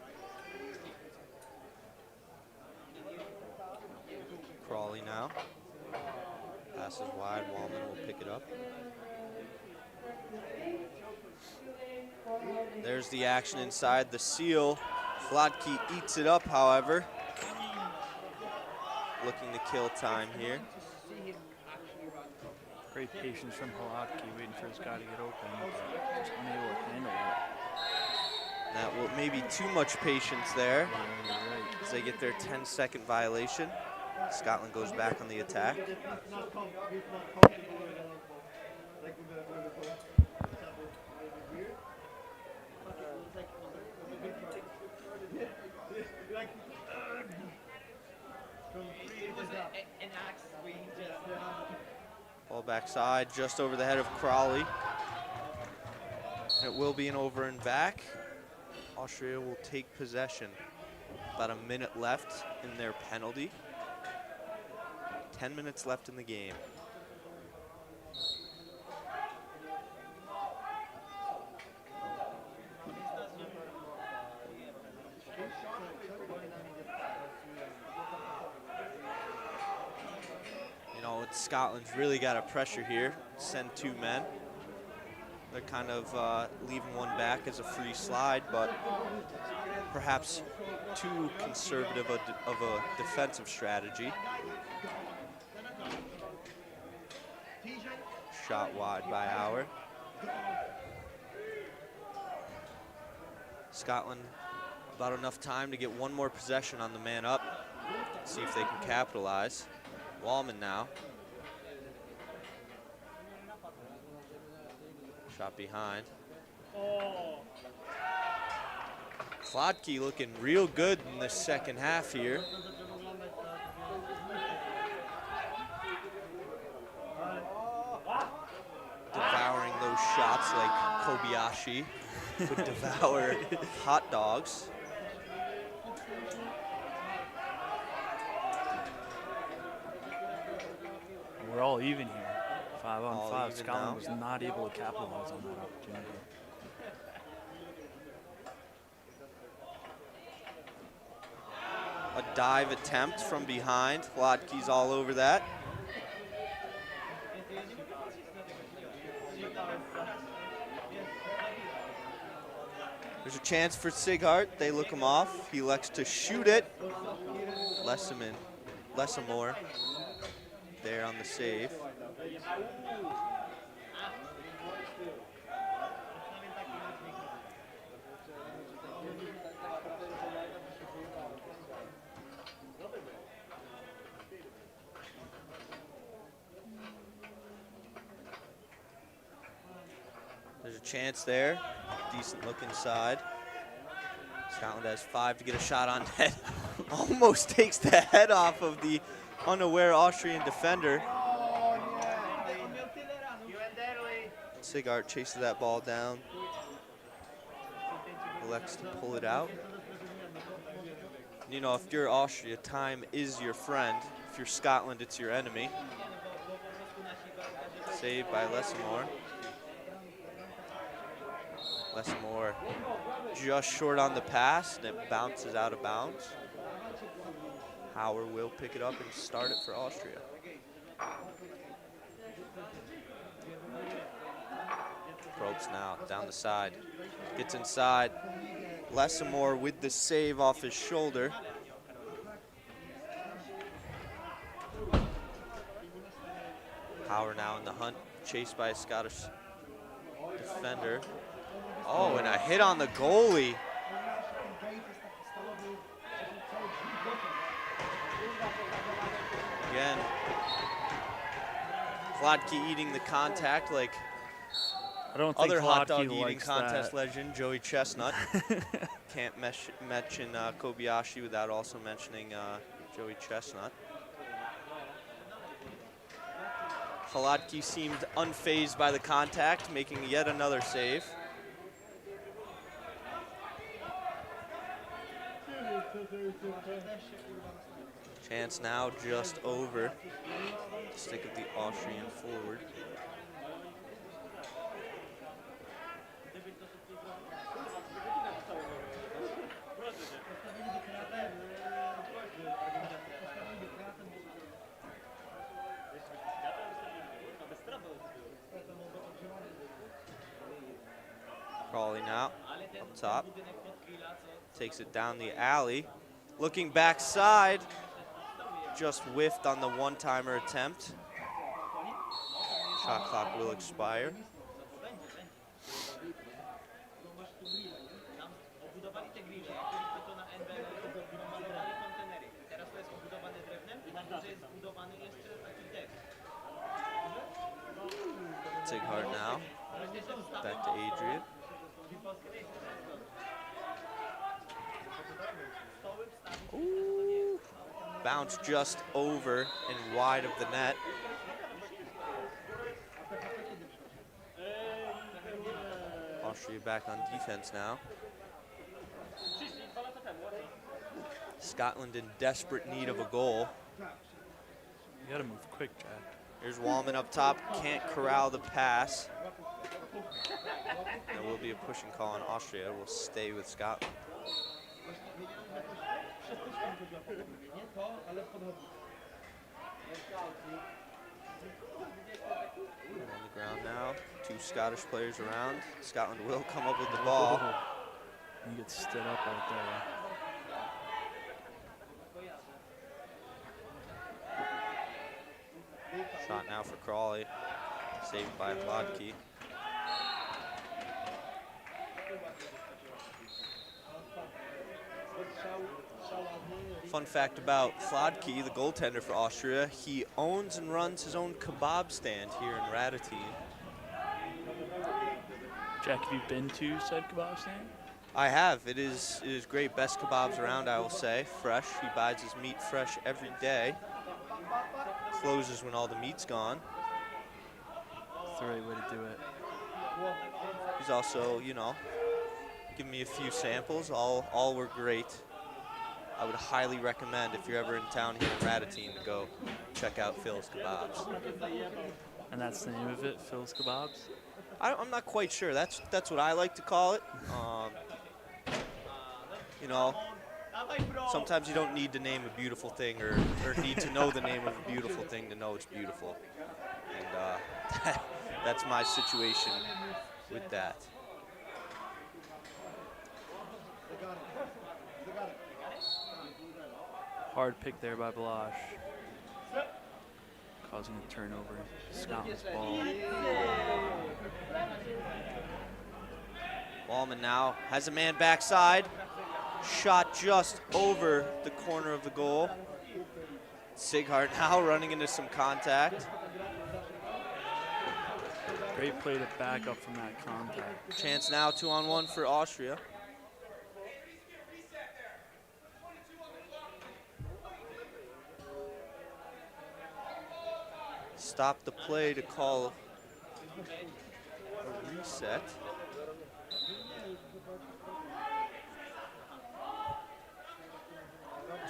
Speaker 5: Crawley now. Passes wide, Wallman will pick it up. There's the action inside the seal. Hladky eats it up, however. Looking to kill time here.
Speaker 6: Great patience from Hladky, waiting for his guy to get open, but just unable to handle it.
Speaker 5: That will maybe too much patience there
Speaker 6: Yeah, you're right.
Speaker 5: as they get their 10-second violation. Scotland goes back on the attack. Ball backside, just over the head of Crawley. It will be an over and back. Austria will take possession. About a minute left in their penalty. 10 minutes left in the game. You know, Scotland's really got a pressure here. Send 2 men. They're kind of leaving one back as a free slide, but perhaps too conservative of a defensive strategy. Shot wide by Hauer. Scotland about enough time to get one more possession on the man up. See if they can capitalize. Wallman now. Shot behind. Hladky looking real good in the second half here. Devouring those shots like Kobayashi would devour hot dogs.
Speaker 6: We're all even here. 5 on
Speaker 5: All
Speaker 6: 5.
Speaker 5: even
Speaker 6: Scotland
Speaker 5: now.
Speaker 6: was not able to capitalize on that opportunity.
Speaker 5: A dive attempt from behind. Hladky's all over that. There's a chance for Sighart. They look him off. He elects to shoot it. Lessamore there on the save. There's a chance there. Decent look inside. Scotland has 5 to get a shot on net. Almost takes the head off of the unaware Austrian defender. Sighart chases that ball down. elects to pull it out. You know, if you're Austria, time is your friend. If you're Scotland, it's your enemy. Saved by Lessamore. Lessamore just short on the pass, and it bounces out of bounds. Howard will pick it up and start it for Austria. Probst now down the side, gets inside. Lessamore with the save off his shoulder. Howard now in the hunt, chased by a Scottish defender. Oh, and a hit on the goalie. Again, Hlodký eating the contact like
Speaker 6: I don't think
Speaker 5: other hot dog
Speaker 6: Hlodký
Speaker 5: eating
Speaker 6: likes
Speaker 5: contest
Speaker 6: that.
Speaker 5: legend Joey Chestnut. Can't mention Kobayashi without also mentioning Joey Chestnut. Hlodký seemed unfazed by the contact, making yet another save. Chance now just over the stick of the Austrian forward. Crawley now, up top, takes it down the alley. Looking backside, just whiffed on the one-timer attempt. Shot clock will expire. Zighart now, back to Adrian. Ooh. Bounce just over and wide of the net. Austria back on defense now. Scotland in desperate need of a goal.
Speaker 6: You gotta move quick, Jack.
Speaker 5: Here's Wallman up top, can't corral the pass. There will be a pushing call on Austria, will stay with Scotland. On the ground now, two Scottish players around. Scotland will come up with the ball.
Speaker 6: You get stood up right there.
Speaker 5: Shot now for Crawley, saved by Hlodký. Fun fact about Hlodký, the goaltender for Austria, he owns and runs his own kebab stand here in Radotín.
Speaker 6: Jack, have you been to said kebab stand?
Speaker 5: I have. It is great. Best kebabs around, I will say. Fresh. He buys his meat fresh every day. Closes when all the meat's gone.
Speaker 6: That's the right way to do it.
Speaker 5: He's also, you know, given me a few samples. All were great. I would highly recommend, if you're ever in town here in Radotín, to go check out Phil's Kebabs.
Speaker 6: And that's the name of it, Phil's Kebabs?
Speaker 5: I'm not quite sure. That's what I like to call it. You know, sometimes you don't need to name a beautiful thing or need to know the name of a beautiful thing to know it's beautiful. And that's my situation with that.
Speaker 6: Hard pick there by Balash. Causing a turnover. Scotland's ball.
Speaker 5: Wallman now has a man backside. Shot just over the corner of the goal. Zighart now running into some contact.
Speaker 6: Great play to back up from that contact.
Speaker 5: Chance now 2-on-1 for Austria. Stop the play to call a reset.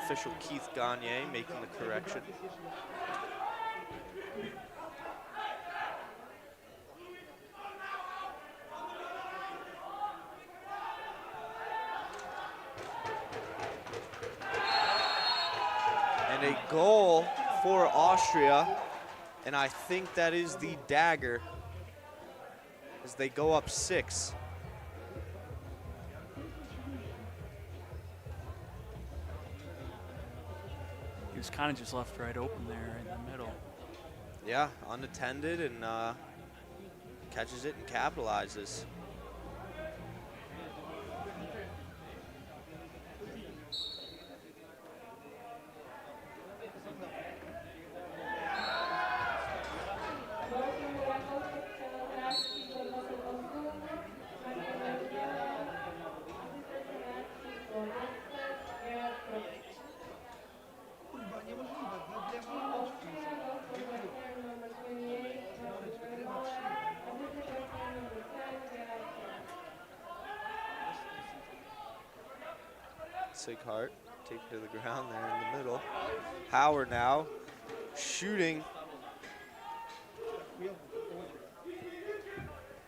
Speaker 5: official Keith Gagne making the correction. And a goal for Austria, and I think that is the dagger as they go up 6.
Speaker 6: He was kind of just left right open there in the middle.
Speaker 5: Yeah, unattended, and catches it and capitalizes. Sighart take it to the ground there in the middle. Howard now shooting.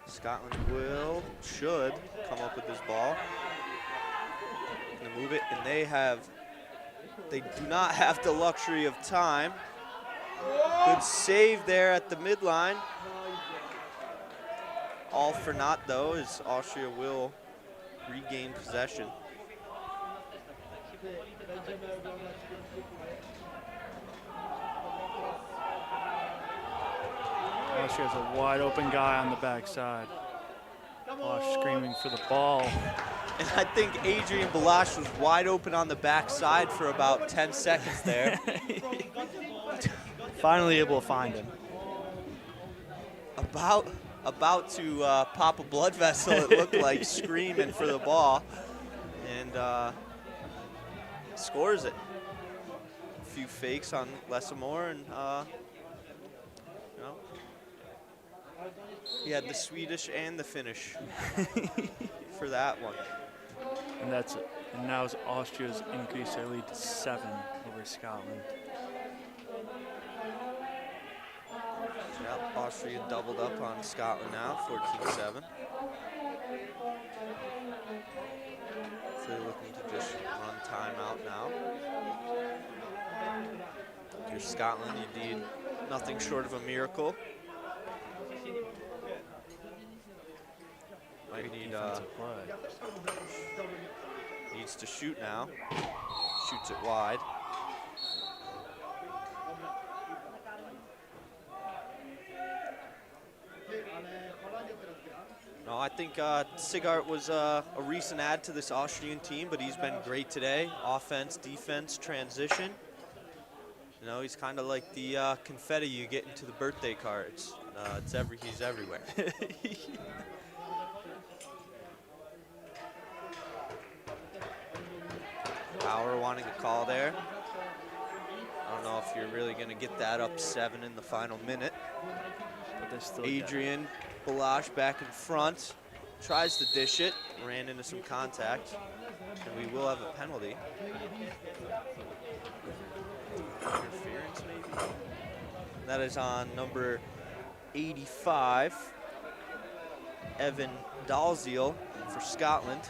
Speaker 5: Scotland should come up with this ball. Gonna move it, and they do not have the luxury of time. Good save there at the midline. All for naught though, as Austria will regain possession.
Speaker 6: Austria has a wide open guy on the backside. Balash screaming for the ball.
Speaker 5: And I think Adrian Balash was wide open on the backside for about 10 seconds there.
Speaker 6: Finally able to find him.
Speaker 5: About to pop a blood vessel, it looked like, screaming for the ball. And scores it. A few fakes on Lessamore, and you know, he had the Swedish and the Finnish for that one.
Speaker 6: And that's it. And now Austria's increased their lead to 7 over Scotland.
Speaker 5: Yep, Austria doubled up on Scotland now, 14-7. So they're looking to just run timeout now. If you're Scotland, you need nothing short of a miracle. Might need needs to shoot now. Shoots it wide. No, I think Sighart was a recent add to this Austrian team, but he's been great today. Offense, defense, transition. You know, he's kind of like the confetti you get into the birthday cards. He's everywhere. Power wanting a call there. I don't know if you're really going to get that up 7 in the final minute.
Speaker 6: But they still
Speaker 5: Adrian Balash back in front, tries to dish it, ran into some contact, and we will have a penalty. Interference maybe? That is on number 85, Evan Dalziel for Scotland.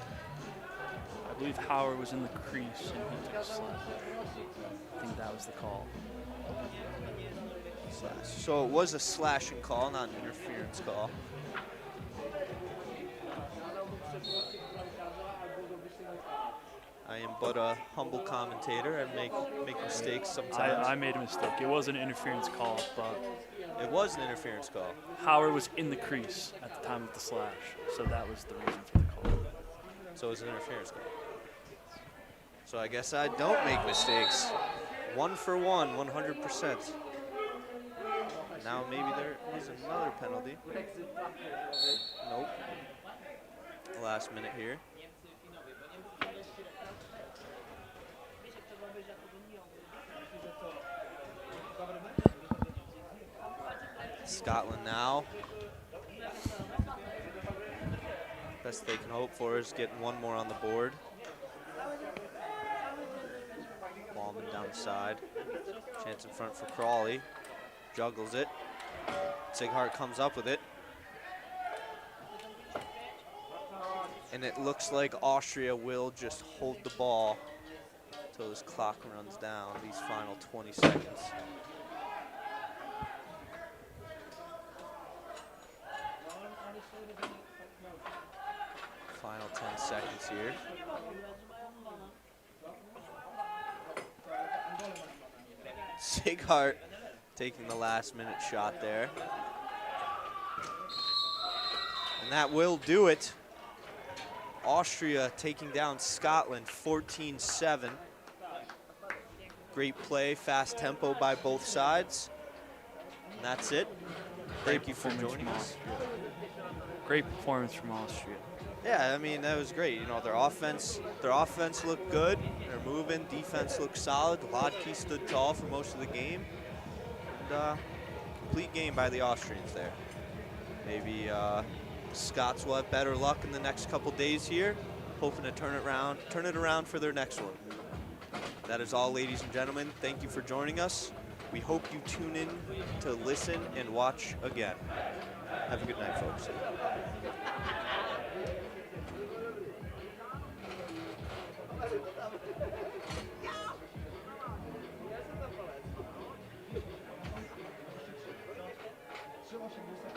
Speaker 6: I believe Howard was in the crease and he took a slap. I think that was the call.
Speaker 5: Slash. So it was a slashing call, not an interference call. I am but a humble commentator. I make mistakes sometimes.
Speaker 6: I made a mistake. It was an interference call, but
Speaker 5: it was an interference call.
Speaker 6: Howard was in the crease at the time of the slash, so that was the reason for the call.
Speaker 5: So it was an interference call. So I guess I don't make mistakes. 1 for 1, 100%. Now maybe there is another penalty. Nope. Last minute here. Scotland now. Best they can hope for is getting one more on the board. Ball down the side. Chance in front for Crawley. Juggles it. Sighart comes up with it. And it looks like Austria will just hold the ball until this clock runs down, these final 20 seconds. Final 10 seconds here. Sighart taking the last minute shot there. And that will do it. Austria taking down Scotland 14-7. Great play, fast tempo by both sides. And that's it. Thank you for joining us.
Speaker 6: Great performance from Austria.
Speaker 5: Yeah, I mean, that was great. You know, their offense looked good. They're moving. Defense looked solid. Lodke stood tall for most of the game. And complete game by the Austrians there. Maybe Scots will have better luck in the next couple days here, hoping to turn it around for their next one. That is all, ladies and gentlemen. Thank you for joining us. We hope you tune in to listen and watch again. Have a good night, folks.
Speaker 4: Trzyma się